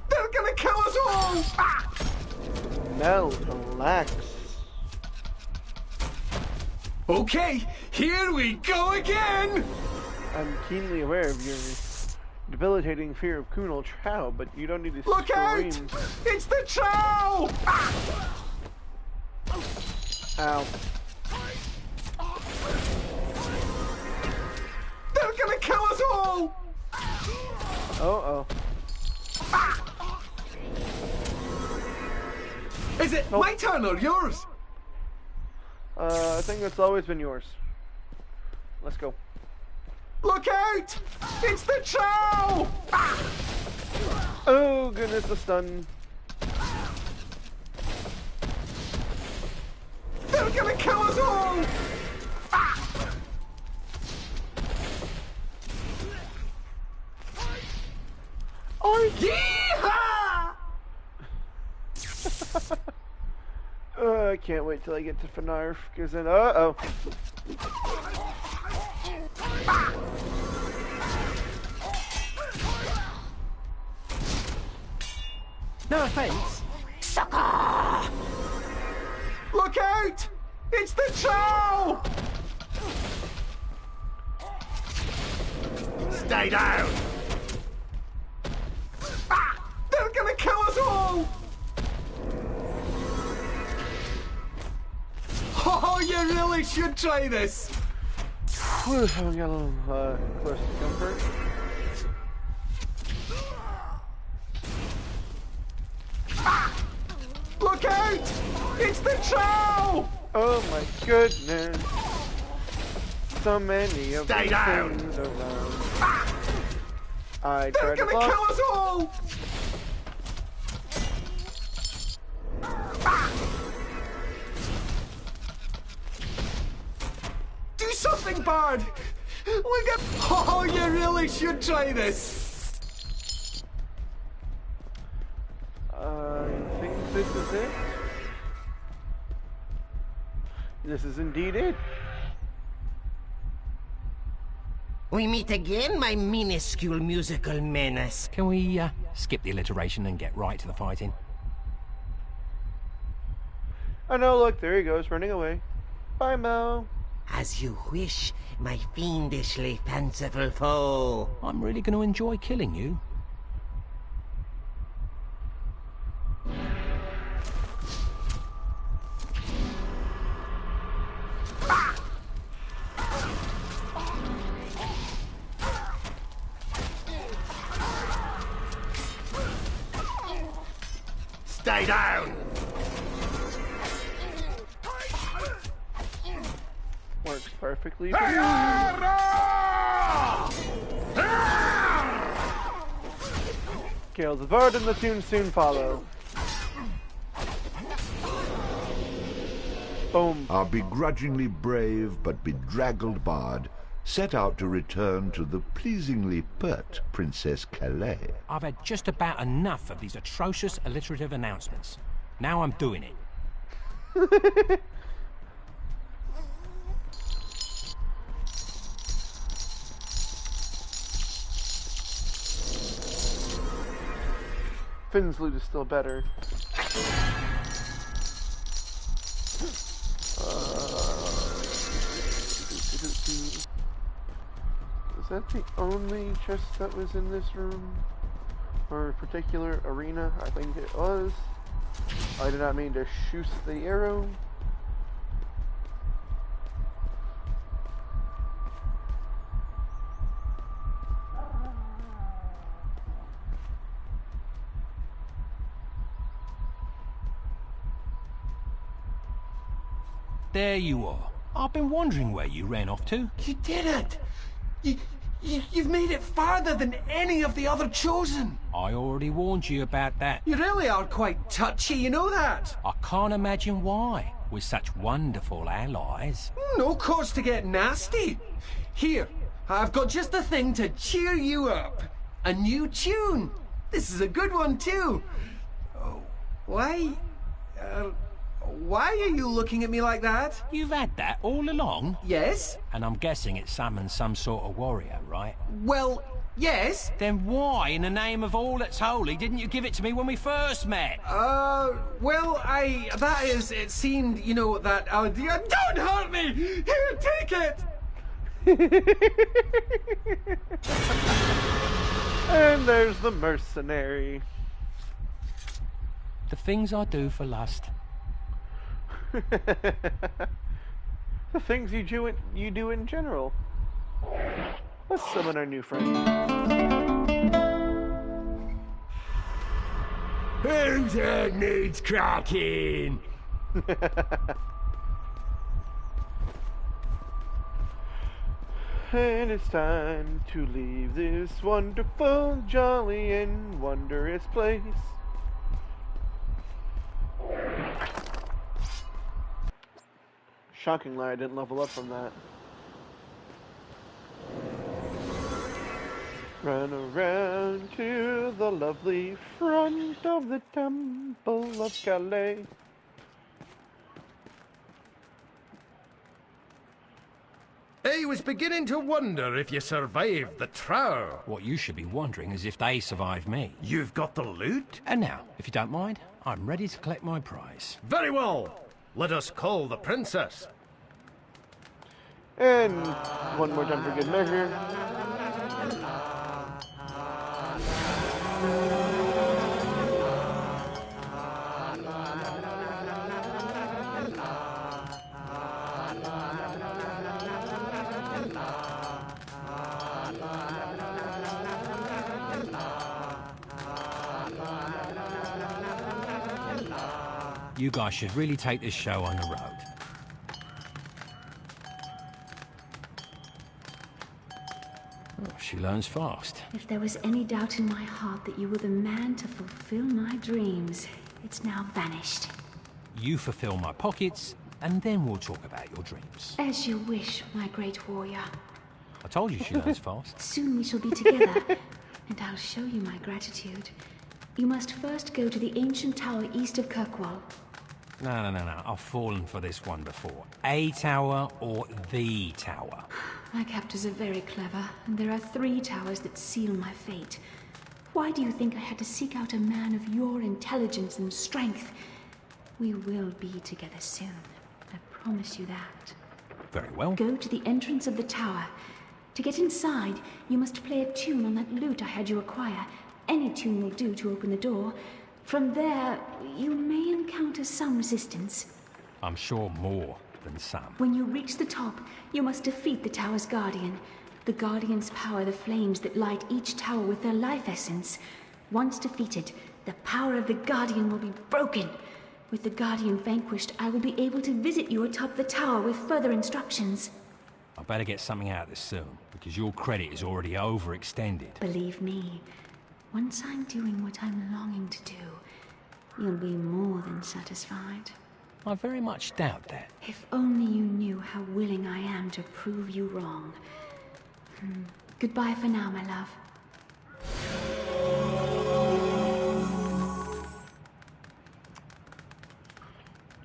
S9: They're gonna kill us all! Ah!
S1: Mel, relax.
S9: Okay, here we go again!
S1: I'm keenly aware of your debilitating fear of Kunal Trow, but you don't need to
S9: Look
S1: scream.
S9: out! It's the troll! Ah!
S1: Ow.
S9: They're gonna kill us all!
S1: Uh-oh.
S9: Ah! Is it my turn or yours?
S1: I think it's always been yours. Let's go.
S9: Look out! It's the troll! Ah!
S1: Oh, goodness, the stun.
S9: They're gonna kill us all! Ah!
S1: Oh,
S9: yeehaw!
S1: I can't wait till I get to Fenarf, because then, uh-oh.
S6: No offense.
S9: Sucker! Look out! It's the troll!
S14: Stay down!
S9: Ah! They're gonna kill us all! Oh, you really should try this!
S1: Whew, haven't got a little close to comfort.
S9: Ah! Look out! It's the troll!
S1: Oh my goodness. So many of
S14: Stay
S1: these
S14: down.
S1: things around.
S9: Ah!
S1: I
S9: They're
S1: tried to
S9: gonna
S1: block.
S9: kill us all! Ah! Do something, Bard! Look at... Oh, you really should try this!
S1: I think this is it. This is indeed it.
S15: We meet again, my minuscule musical menace.
S6: Can we skip the alliteration and get right to the fighting?
S1: Oh no, look, there he goes, running away. Bye, Mo.
S15: As you wish, my fiendishly fanciful foe.
S6: I'm really going to enjoy killing you.
S14: Stay down!
S1: Works perfectly for me. Gale the Bard and the tune soon follow. Boom.
S2: Our begrudgingly brave but bedraggled bard set out to return to the pleasingly pert Princess Calais.
S6: I've had just about enough of these atrocious alliterative announcements. Now I'm doing it.
S1: Finn's loot is still better. Is that the only chest that was in this room? Or particular arena? I think it was. I did not mean to shoot the arrow.
S6: There you are. I've been wondering where you ran off to.
S9: You did it! You've made it farther than any of the other Chosen!
S6: I already warned you about that.
S9: You really are quite touchy, you know that?
S6: I can't imagine why, with such wonderful allies.
S9: No cause to get nasty. Here, I've got just the thing to cheer you up. A new tune. This is a good one too. Oh, Why... why are you looking at me like that?
S6: You've had that all along?
S9: Yes.
S6: And I'm guessing it summons some sort of warrior, right?
S9: Well, yes.
S6: Then why, in the name of all that's holy, didn't you give it to me when we first met?
S9: Well, that is, it seemed, you know, that, don't hurt me! Here, take it!
S1: And there's the mercenary.
S6: The things I do for lust.
S1: The things you do in general. Let's summon our new friend.
S16: Whose head needs cracking?
S1: And it's time to leave this wonderful, jolly, and wondrous place. Shockingly, I didn't level up from that. Run around to the lovely front of the Temple of Calais.
S8: I was beginning to wonder if you survived the trial.
S6: What you should be wondering is if they survived me.
S8: You've got the loot?
S6: And now, if you don't mind, I'm ready to collect my prize.
S8: Very well. Let us call the princess.
S1: And one more time for good measure.
S6: You guys should really take this show on the road. Oh, she learns fast.
S7: If there was any doubt in my heart that you were the man to fulfill my dreams, it's now vanished.
S6: You fulfill my pockets, and then we'll talk about your dreams.
S7: As you wish, my great warrior.
S6: I told you she learns fast.
S7: Soon we shall be together, and I'll show you my gratitude. You must first go to the ancient tower east of Kirkwall.
S6: No. I've fallen for this one before. A tower or the tower?
S7: My captors are very clever, and there are 3 towers that seal my fate. Why do you think I had to seek out a man of your intelligence and strength? We will be together soon. I promise you that.
S6: Very well.
S7: Go to the entrance of the tower. To get inside, you must play a tune on that lute I had you acquire. Any tune will do to open the door. From there, you may encounter some resistance.
S6: I'm sure more than some.
S7: When you reach the top, you must defeat the tower's guardian. The guardians power the flames that light each tower with their life essence. Once defeated, the power of the guardian will be broken. With the guardian vanquished, I will be able to visit you atop the tower with further instructions.
S6: I better get something out of this soon, because your credit is already overextended.
S7: Believe me, once I'm doing what I'm longing to do, you'll be more than satisfied.
S6: I very much doubt that.
S7: If only you knew how willing I am to prove you wrong. Goodbye for now, my love.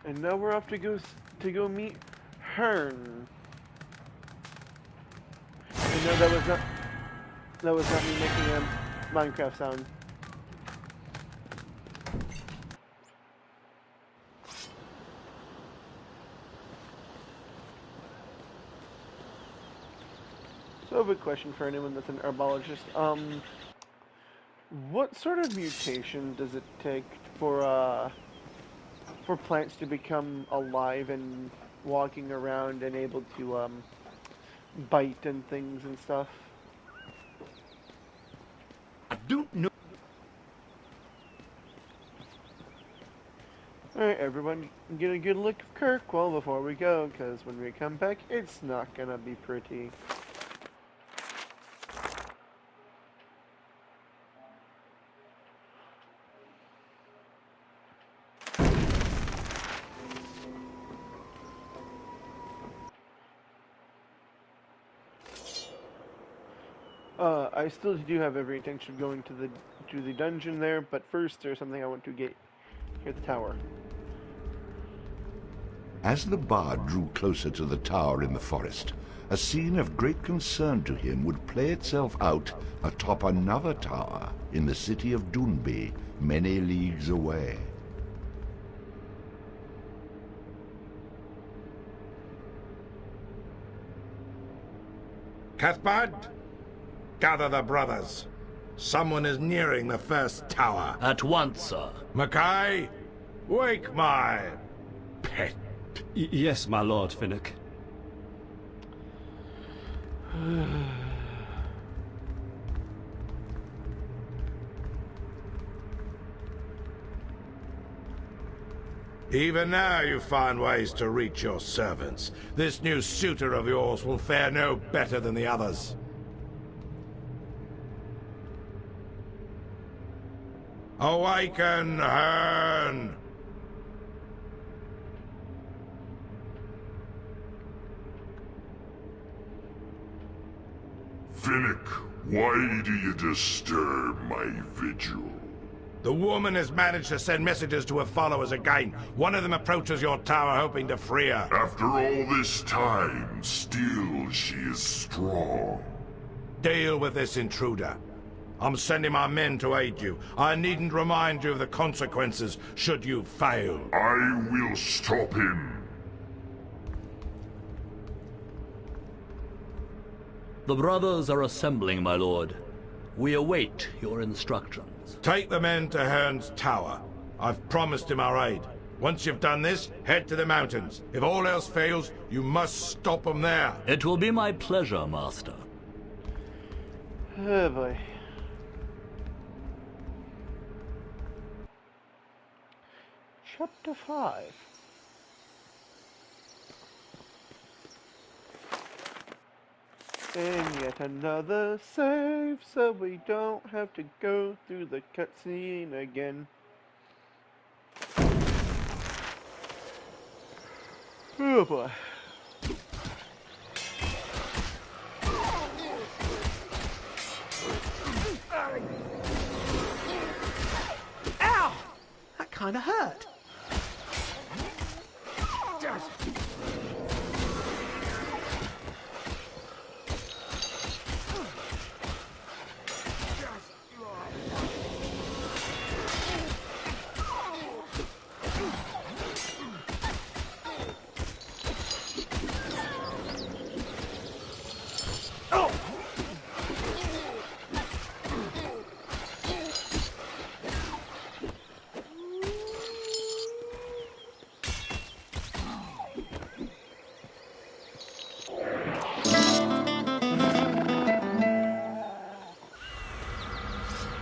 S1: And now we're off to go meet Hearn. And no, that was not me making a Minecraft sound. So I have a question for anyone that's an herbologist. What sort of mutation does it take for plants to become alive and walking around and able to bite and things and stuff?
S14: I don't know.
S1: Alright, everyone, get a good look of Kirkwall before we go, because when we come back, it's not gonna be pretty. I still do have every intention of going to the dungeon there, but first there's something I want to get at the tower.
S2: As the bard drew closer to the tower in the forest, a scene of great concern to him would play itself out atop another tower in the city of Dunby, many leagues away.
S14: Cathbad, gather the brothers. Someone is nearing the first tower.
S17: At once, sir.
S14: Mackay, wake my pet.
S5: Yes, my lord, Finnick.
S14: Even now you find ways to reach your servants. This new suitor of yours will fare no better than the others. Awaken, Hearn!
S18: Finnick, why do you disturb my vigil?
S14: The woman has managed to send messages to her followers again. One of them approaches your tower hoping to free her.
S18: After all this time, still she is strong.
S14: Deal with this intruder. I'm sending my men to aid you. I needn't remind you of the consequences should you fail.
S18: I will stop him.
S17: The brothers are assembling, my lord. We await your instructions.
S14: Take the men to Hearn's tower. I've promised him our aid. Once you've done this, head to the mountains. If all else fails, you must stop them there.
S17: It will be my pleasure, master.
S1: Oh boy. Chapter 5. And yet another save, so we don't have to go through the cutscene again. Oh boy.
S9: Ow! That kind of hurt.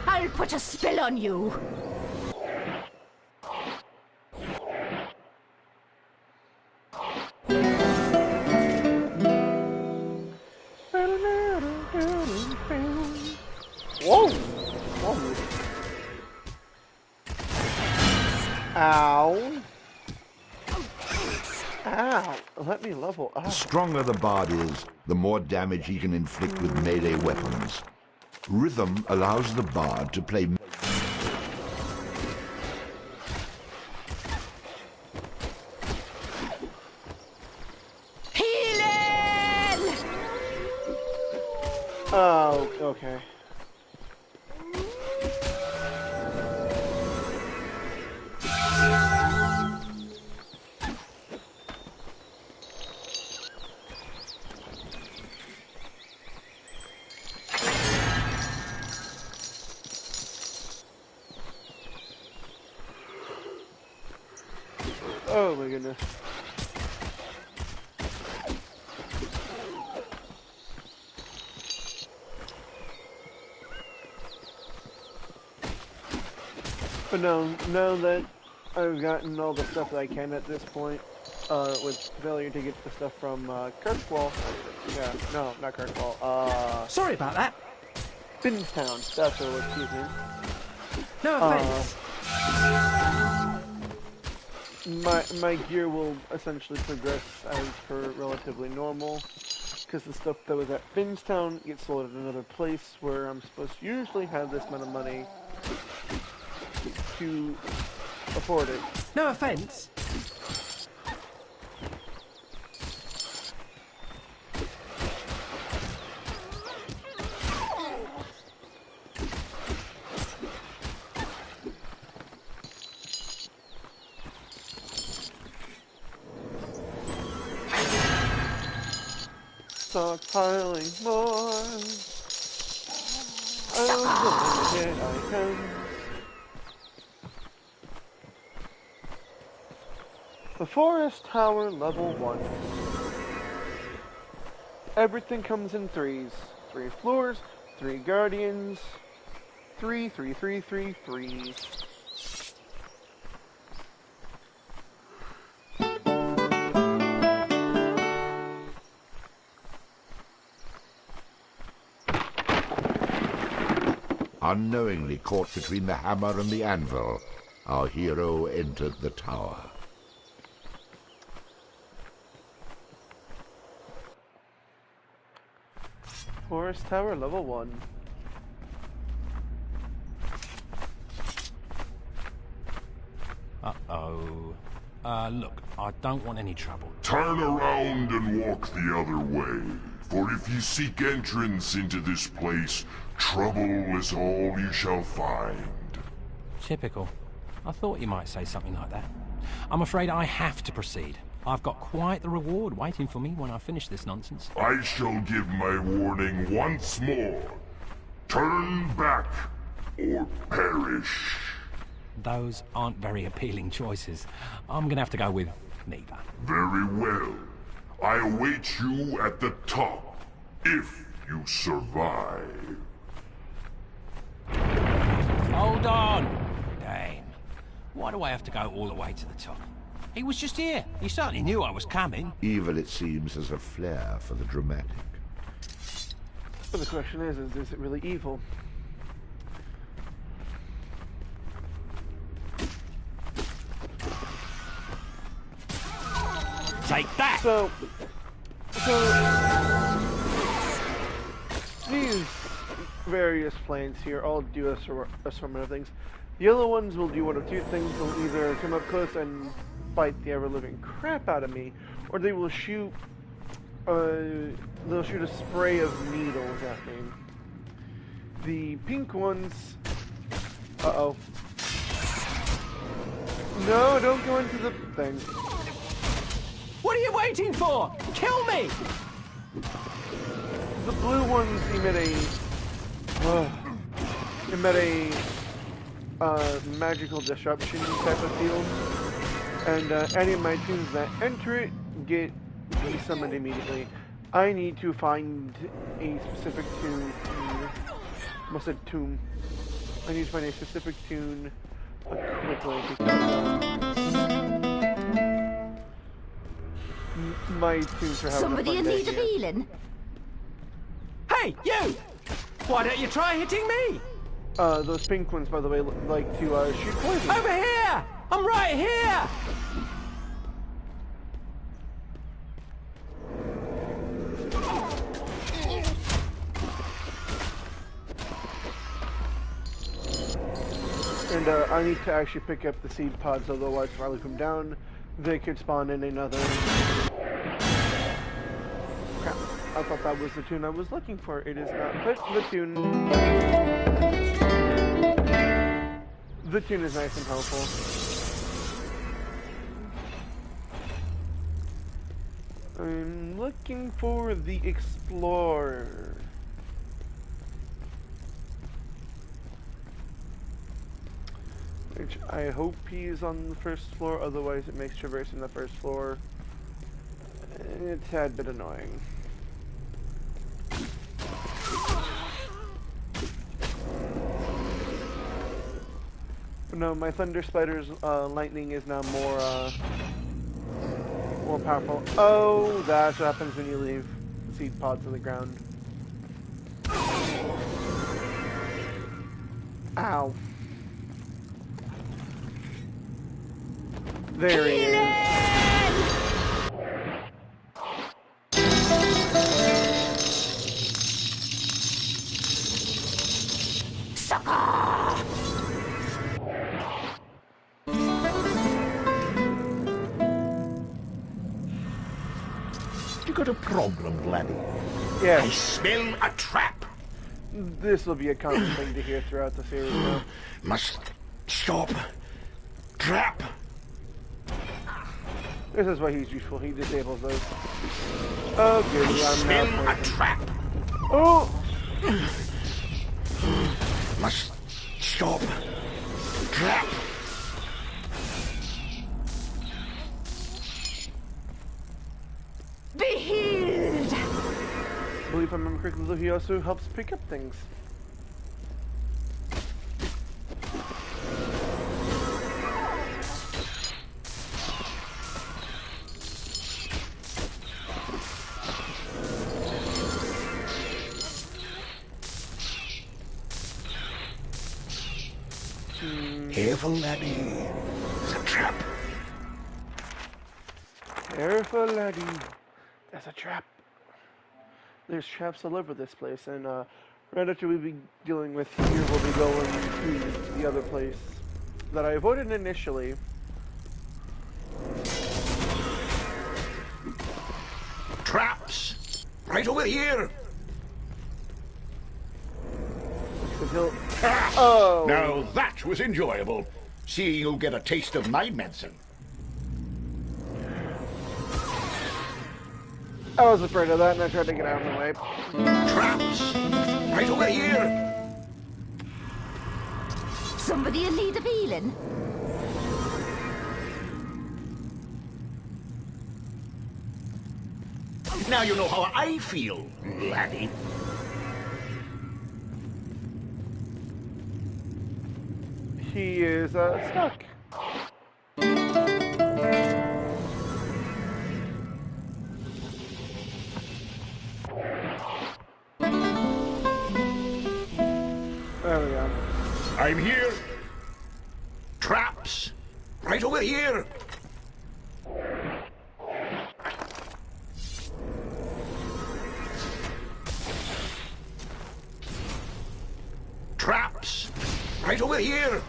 S11: I'll put a spell on you.
S1: Whoa! Whoa. Ow. Ow. Let me level up.
S2: The stronger the bard is, the more damage he can inflict with melee weapons. Rhythm allows the bard to play
S11: Healing!
S1: Oh, okay. Oh my goodness. But no, now that I've gotten all the stuff that I can at this point, with failure to get the stuff from Kirkwall. Yeah, no, not Kirkwall.
S9: Sorry about that.
S1: Finstown. That's what it was. Excuse me.
S9: No offense.
S1: My gear will essentially progress as per relatively normal, because the stuff that was at Finstown gets sold at another place where I'm supposed to usually have this amount of money to afford it.
S9: No offense.
S1: Stockpiling more. Unlimited items. The Forest Tower level 1. Everything comes in threes. 3 floors, 3 guardians, 3, 3, 3, 3, 3.
S2: Unknowingly caught between the hammer and the anvil, our hero entered the tower.
S1: Forest Tower level 1.
S6: Uh-oh. Look, I don't want any trouble.
S18: Turn around and walk the other way. For if you seek entrance into this place, trouble is all you shall find.
S6: Typical. I thought you might say something like that. I'm afraid I have to proceed. I've got quite the reward waiting for me when I finish this nonsense.
S18: I shall give my warning once more. Turn back, or perish.
S6: Those aren't very appealing choices. I'm gonna have to go with neither.
S18: Very well. I await you at the top, if you survive.
S6: Hold on! Damn. Why do I have to go all the way to the top? He was just here. He certainly knew I was coming.
S2: Evil, it seems, has a flair for the dramatic.
S1: But the question is it really evil?
S6: Take that!
S1: So these various planes here all do a assortment of things. The yellow ones will do one of two things. They'll either come up close and bite the ever-living crap out of me, or they will shoot they'll shoot a spray of needles at me. The pink ones... Uh-oh. No, don't go into the thing.
S9: What are you waiting for? Kill me!
S1: The blue ones emit a magical disruption type of field, and any of my tunes that enter it get summoned immediately. I need to find a specific tune. Almost said tomb. I need to find a specific tune quickly because my tunes are having
S19: Somebody
S1: a
S19: in
S1: fun day
S19: need of
S1: here.
S19: healing.
S9: Hey, you! Why don't you try hitting me?
S1: Those pink ones, by the way, like to shoot poison.
S9: Over here! I'm right here!
S1: And I need to actually pick up the seed pods, otherwise if I leave them down, they could spawn in another... Crap, I thought that was the tune I was looking for. It is not. But the tune... The tune is nice and helpful. I'm looking for the Explorer. Which I hope he's on the first floor, otherwise it makes traversing the first floor a tad bit annoying. But no, my Thunder Spider's lightning is now more powerful. Oh, that's what happens when you leave seed pods on the ground. Ow. There he is.
S2: You got a problem, laddie?
S1: Yes.
S2: I smell a trap.
S1: This will be a common thing to hear throughout the series now.
S2: Must stop. Trap.
S1: This is why he's useful. He disables those. Oh, goody, I'm
S2: Smell
S1: now
S2: a trap.
S1: Oh!
S2: Must stop. Trap.
S7: Be healed!
S1: I believe if I remember correctly, though, he also helps pick up things.
S2: Careful, laddie. There's a trap.
S1: Careful, laddie. There's a trap. There's traps all over this place, and right after we be dealing with here, we'll be going to the other place that I avoided initially.
S2: Traps. Right over here.
S1: Oh!
S2: Now that was enjoyable. Seeing you get a taste of my medicine.
S1: I was afraid of that, and I tried to get out of the way.
S2: Traps! Right over here!
S7: Somebody in need of healing?
S2: Now you know how I feel, laddie.
S1: He is stuck. There we go.
S2: I'm here. Traps. Right over here. Traps. Right over here.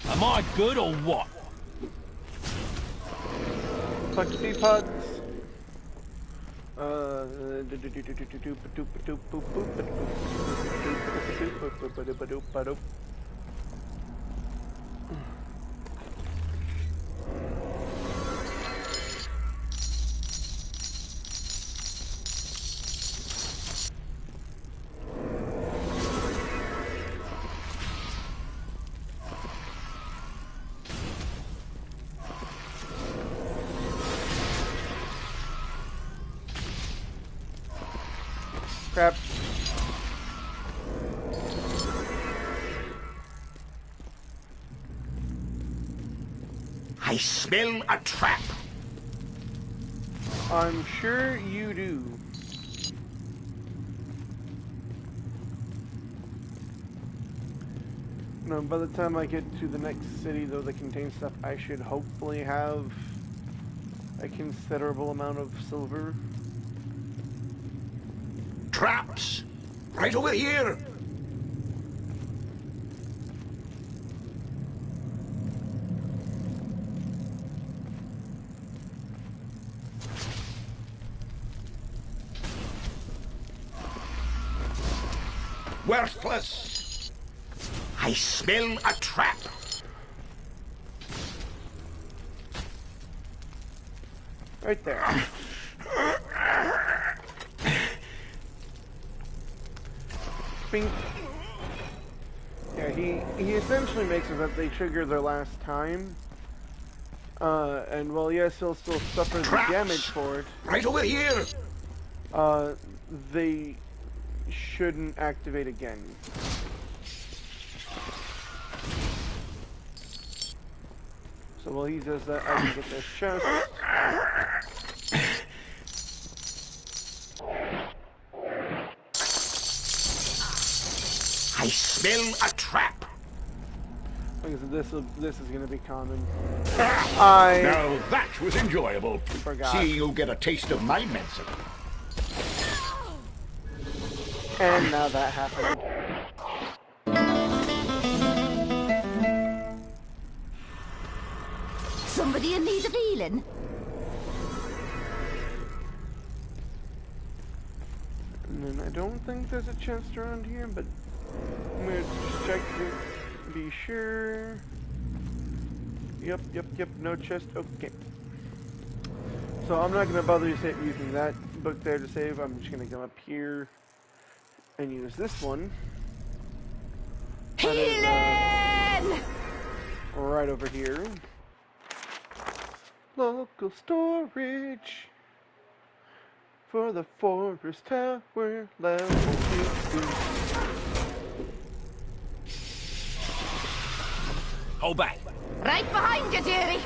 S6: Am I good or what?
S1: Punch teapots. Crap.
S2: I smell a trap.
S1: I'm sure you do. No, by the time I get to the next city, though, that contains stuff, I should hopefully have a considerable amount of silver.
S2: Traps. Right over here. Worthless. I smell a trap.
S1: Right there. Bing. Yeah, he essentially makes it that they trigger their last time. And while yes, he'll still suffer the damage for it.
S2: Right over here.
S1: They shouldn't activate again. So while he does that, I can get this chest.
S2: I smell a trap.
S1: This is gonna be common.
S19: Now that was enjoyable.
S1: Forgot.
S19: Seeing you get a taste of my medicine.
S1: And now that happened.
S20: Somebody in need of healing?
S1: And then I don't think there's a chest around here, but I'm gonna just check to be sure. Yep, no chest. Okay. So I'm not gonna bother using that book there to save. I'm just gonna come up here and use this one. That is, right over here. Local storage for the Forest Tower level 2.
S6: Hold back.
S20: Right behind you, dearie.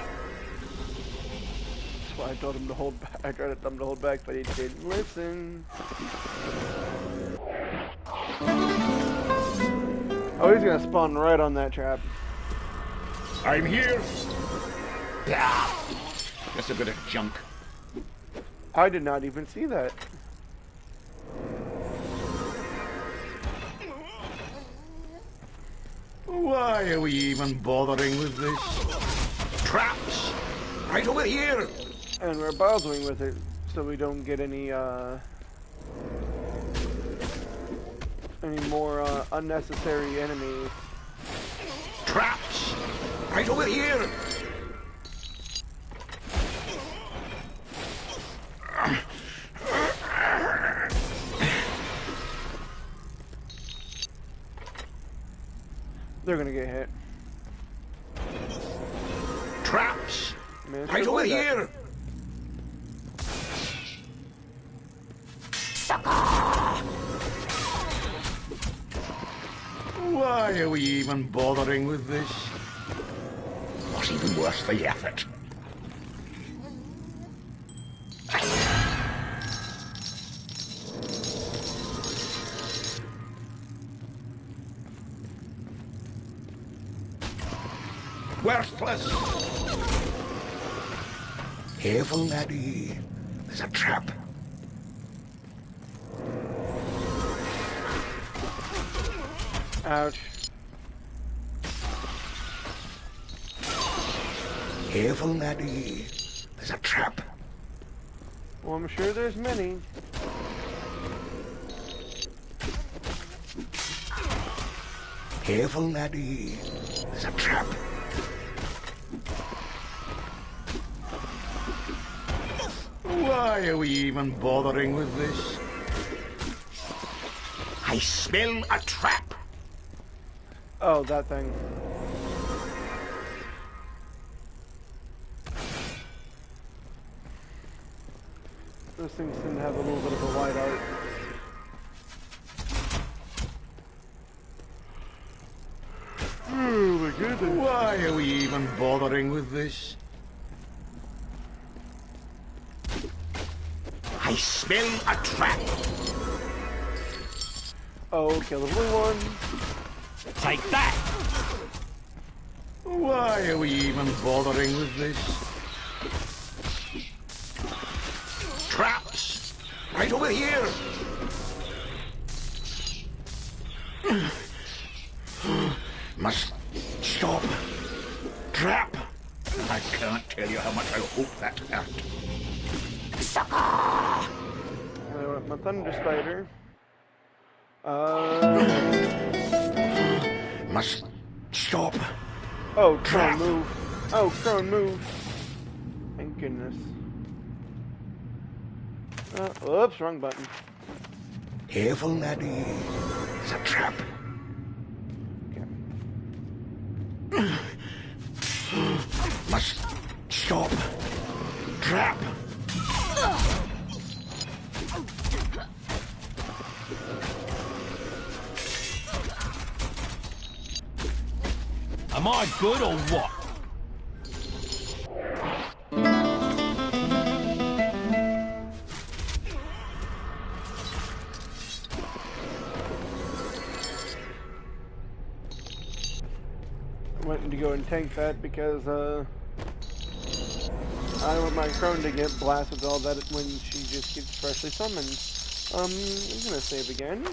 S1: That's why I told him to hold back. I tried to tell him to hold back, but he didn't listen. Oh, he's gonna spawn right on that trap.
S19: I'm here. Just a bit of junk.
S1: I did not even see that.
S19: Why are we even bothering with this? Traps! Right over here!
S1: And we're bothering with it so we don't get any more unnecessary enemies.
S19: Traps! Right over here!
S1: They're gonna get hit.
S19: Traps!
S1: Man,
S19: right over here! Why are we even bothering with this? Not even worth the effort. Worthless! Careful, laddie. There's a trap.
S1: Ouch.
S19: Careful, laddie. There's a trap.
S1: Well, I'm sure there's many.
S19: Careful, laddie. There's a trap. Why are we even bothering with this? I smell a trap.
S1: Oh, that thing. Those things tend to have a little bit of a wide arc. Oh my goodness.
S19: Why are we even bothering with this? I smell a trap.
S1: Oh, kill the blue one.
S6: Take that.
S19: Why are we even bothering with this? Traps! Right over here! Must stop. Trap! I can't tell you how much I hope that hurt. Sucker!
S1: My thunder spider.
S19: Must stop.
S1: Oh, crone move. Oh, crone move. Thank goodness. Oops, wrong button.
S19: Careful, laddie. It's a trap. Okay. Must stop. Trap.
S6: Am I good or what?
S1: Went to and tank that because I don't want my crone to get blasted with all that when she just gets freshly summoned. I'm gonna save again.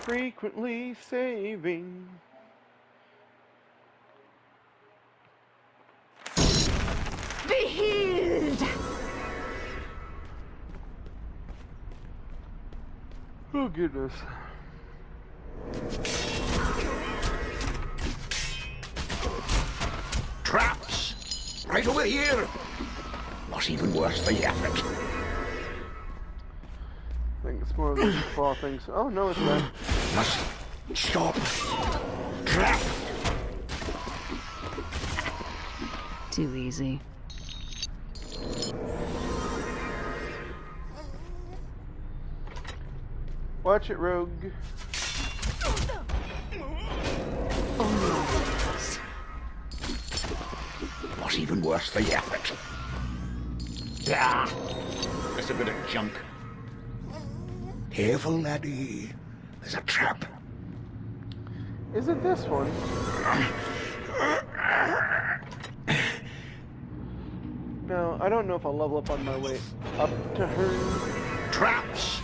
S1: Frequently saving.
S20: Be healed!
S1: Oh goodness.
S19: Traps! Right over here! Not even worth the effort.
S1: I think it's more of those claw things. Oh no, it's not.
S19: Must stop. Trap!
S3: Too easy.
S1: Watch it, Rogue.
S19: Not even worth the effort. Ah, just a bit of junk. Careful, laddie. There's a trap.
S1: Is it this one? No, I don't know if I'll level up on my way up to her.
S19: Traps!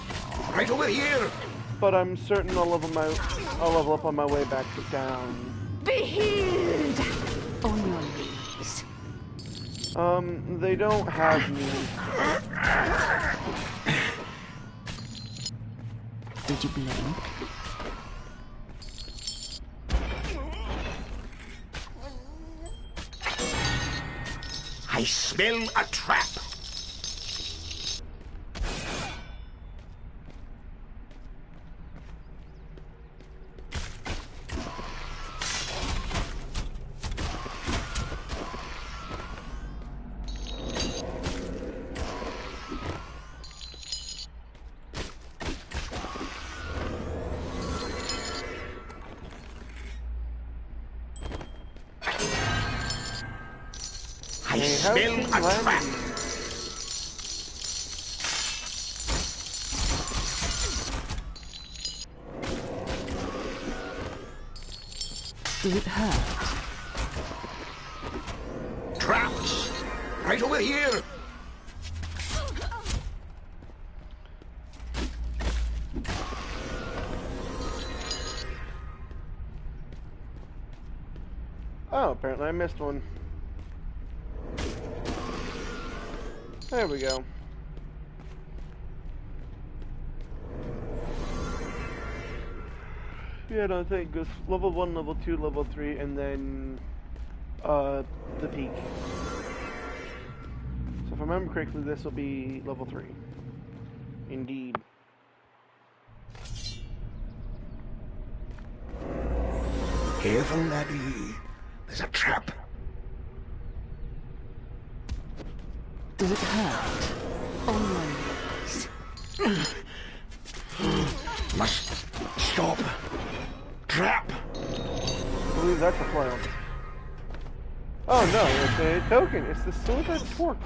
S19: Right over here!
S1: But I'm certain I'll level up on my way back to down.
S20: Be healed! On your knees.
S1: They don't have me.
S3: Did you blink?
S19: I smell a trap. I smell a trap.
S3: Does it hurt?
S19: Traps! Right over here!
S1: Oh, apparently I missed one. There we go. Yeah, no, I think it goes level 1, level 2, level 3, and then the peak. So if I remember correctly, this will be level 3. Indeed.
S19: Careful, laddie. There's a trap.
S3: Does it hurt? On your knees.
S19: Must stop. Trap.
S1: I believe that's a flail. Oh no, it's a token. It's the silver fork.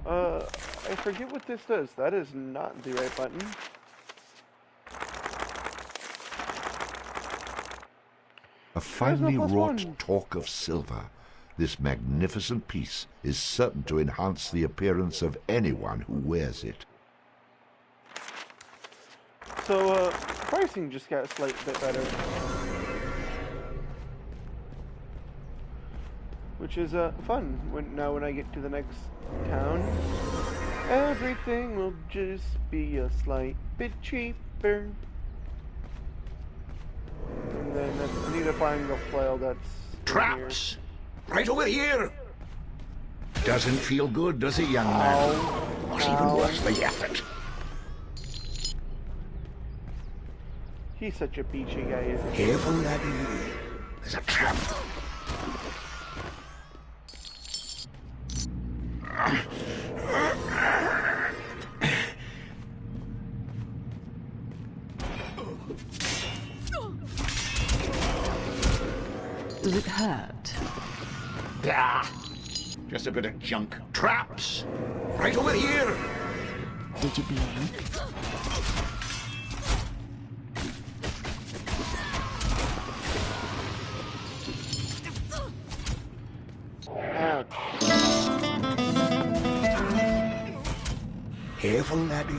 S1: I forget what this does. That is not the right button.
S2: A finely
S1: no
S2: wrought
S1: +1.
S2: torque of silver, this magnificent piece is certain to enhance the appearance of anyone who wears it.
S1: So, pricing just got a slight bit better. Which is, fun. Now when I get to the next town, everything will just be a slight bit cheaper. And then I need to find the flail that's
S19: Traps! Right over here! Doesn't feel good, does it, young man? Not even worth the effort.
S1: He's such a beachy guy, isn't he?
S19: Careful, laddie. There's a trap.
S3: Does it hurt?
S19: Ah, just a bit of junk. Traps! Right over here!
S3: Did you blink?
S1: much.
S19: Careful, laddie.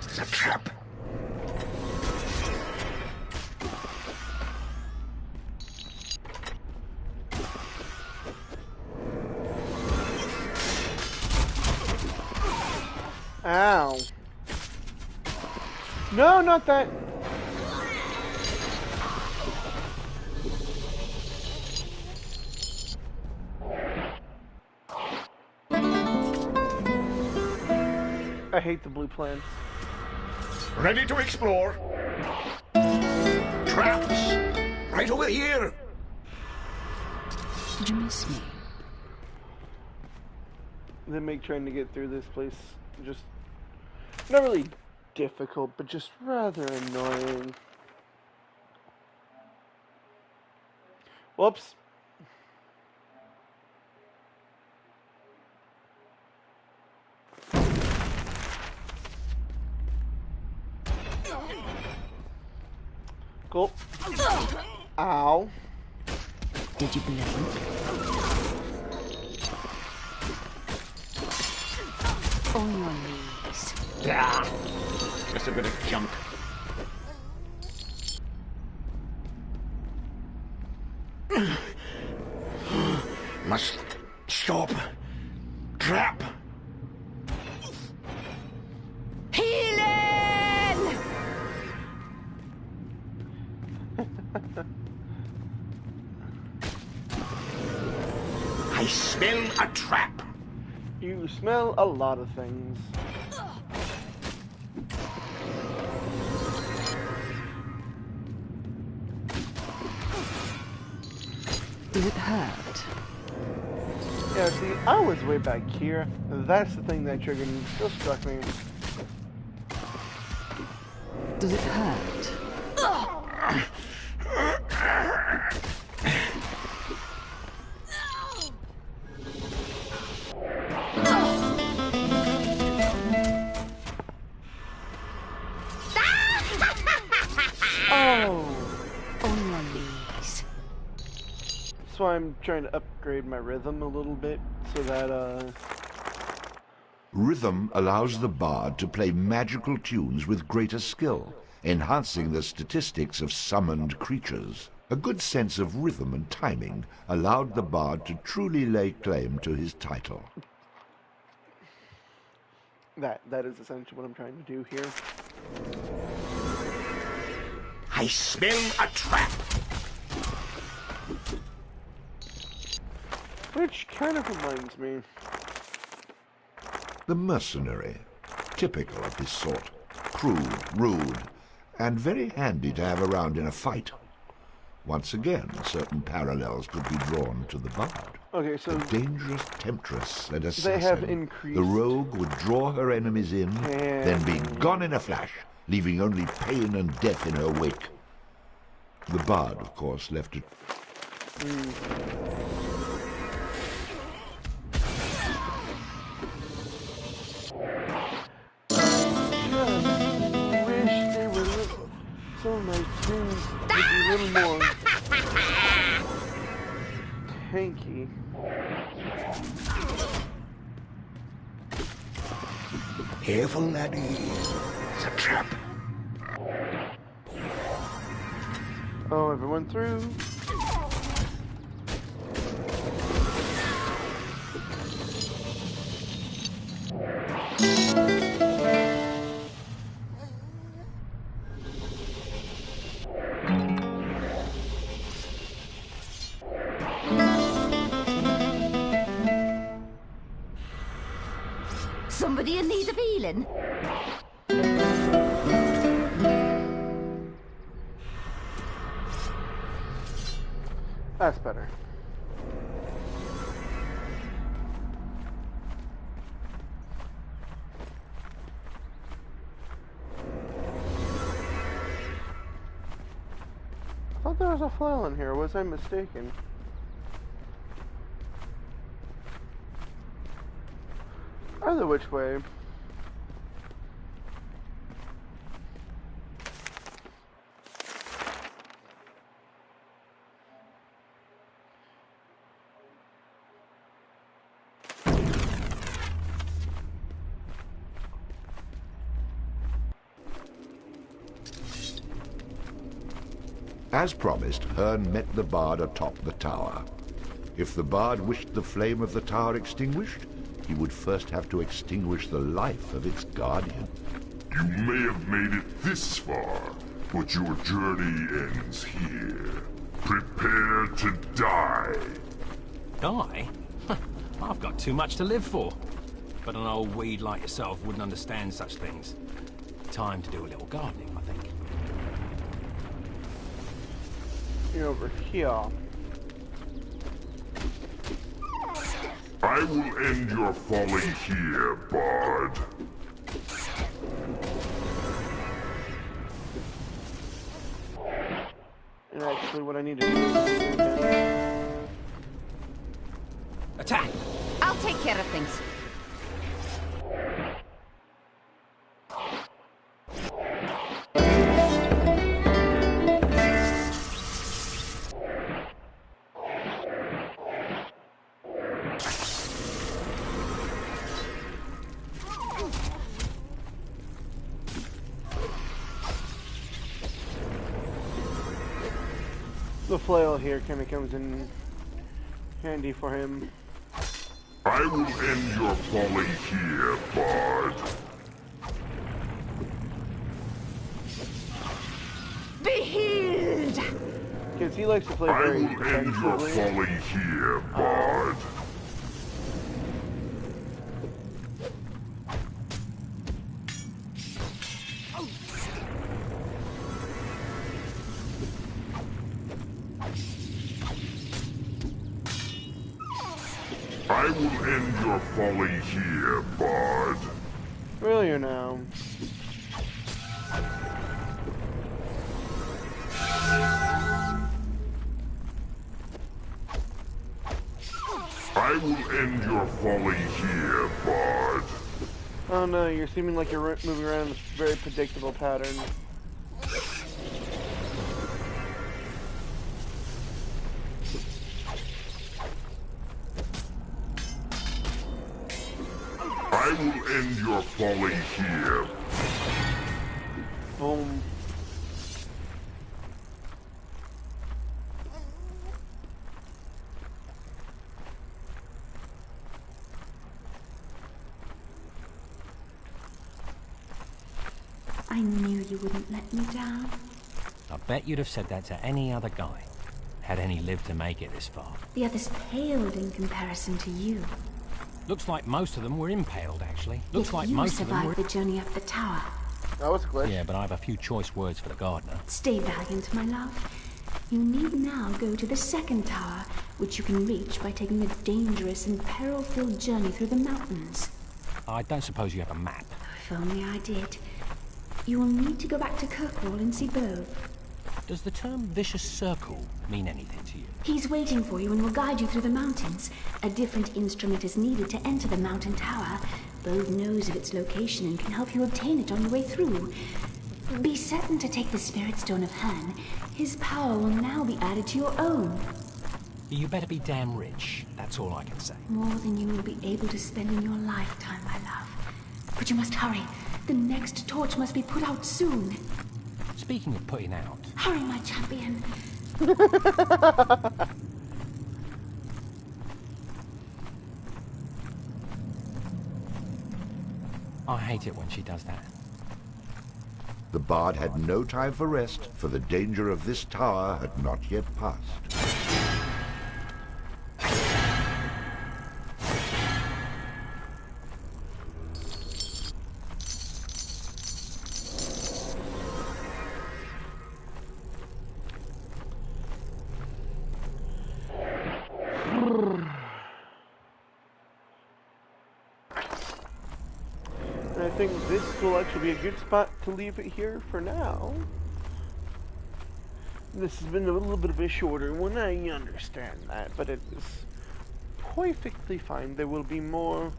S19: It's a trap.
S1: Ow. No, not that. I hate the blue plants.
S19: Ready to explore? Traps! Right over here!
S3: Did you miss me?
S1: They make trying to get through this place just not really difficult, but just rather annoying. Whoops. Cool. Ow.
S3: Did you blink? On your knees.
S19: Yeah. Just a bit of junk. Must stop. Trap.
S11: Healing!
S19: I smell a trap.
S1: You smell a lot of things.
S3: Does it hurt?
S1: Yeah, see, I was way back here. That's the thing that triggered me. Still struck me.
S3: Does it hurt?
S1: Oh!
S3: On your knees.
S1: So I'm trying to upgrade my rhythm a little bit so that,
S2: Rhythm allows the bard to play magical tunes with greater skill, enhancing the statistics of summoned creatures. A good sense of rhythm and timing allowed the bard to truly lay claim to his title.
S1: that is essentially what I'm trying to do here.
S19: I smell a trap.
S1: Which kind of reminds me.
S2: The mercenary, typical of his sort, crude, rude, and very handy to have around in a fight. Once again, certain parallels could be drawn to the bard.
S1: Okay, so
S2: the dangerous temptress and assassin.
S1: they have increased.
S2: The rogue would draw her enemies in, then be gone in a flash, leaving only pain and death in her wake. The bard, of course, left it.
S1: Wish they were some of my tunes would be a little more tanky.
S19: Careful, laddie. It's a trap.
S1: Oh, everyone through.
S20: Somebody in need of healing?
S1: That's better. I thought there was a flail in here. Was I mistaken? Either which way.
S2: As promised, Hearn met the bard atop the tower. If the bard wished the flame of the tower extinguished, he would first have to extinguish the life of its guardian.
S18: You may have made it this far, but your journey ends here. Prepare to die.
S6: Die? I've got too much to live for. But an old weed like yourself wouldn't understand such things. Time to do a little gardening, I think.
S1: You're over here.
S18: I will end your folly here, bard.
S1: And actually, what I need to do is...
S6: Attack!
S20: I'll take care of things.
S1: The flail here kind of comes in handy for him.
S18: I will end your folly here, bard.
S20: Be healed!
S1: Because he likes to play
S18: I
S1: very
S18: will end your folly here, bard. I will end your folly here, bard.
S1: Really or no?
S18: I will end your folly here, bard.
S1: Oh no, you're seeming like you're moving around in a very predictable pattern.
S18: I will end your folly here.
S1: Boom.
S7: I knew you wouldn't let me down.
S6: I bet you'd have said that to any other guy, had any lived to make it this far.
S7: The others paled in comparison to you.
S6: Looks like most of them were impaled, actually. Looks
S7: Yet
S6: like
S7: you
S6: most of them were...
S7: survived the journey up the tower.
S1: That was a glitch.
S6: Yeah, but I have a few choice words for the gardener.
S7: Stay valiant, my love. You need now go to the second tower, which you can reach by taking a dangerous and peril-filled journey through the mountains.
S6: I don't suppose you have a map.
S7: If only I did. You will need to go back to Kirkwall and see Bo.
S6: Does the term vicious circle mean anything to you?
S7: He's waiting for you and will guide you through the mountains. A different instrument is needed to enter the mountain tower. Bo knows of its location and can help you obtain it on your way through. Be certain to take the Spirit Stone of Han. His power will now be added to your own.
S6: You better be damn rich. That's all I can say.
S7: More than you will be able to spend in your lifetime, my love. But you must hurry. The next torch must be put out soon.
S6: Speaking of putting out...
S7: Hurry, my champion.
S6: I hate it when she does that.
S2: The bard had no time for rest, for the danger of this tower had not yet passed.
S1: And I think this will actually be a good spot to leave it here for now. This has been a little bit of a shorter one, I understand that, but it is perfectly fine. There will be more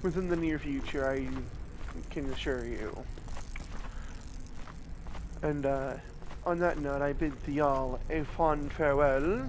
S1: within the near future, I can assure you. And on that note, I bid y'all a fond farewell.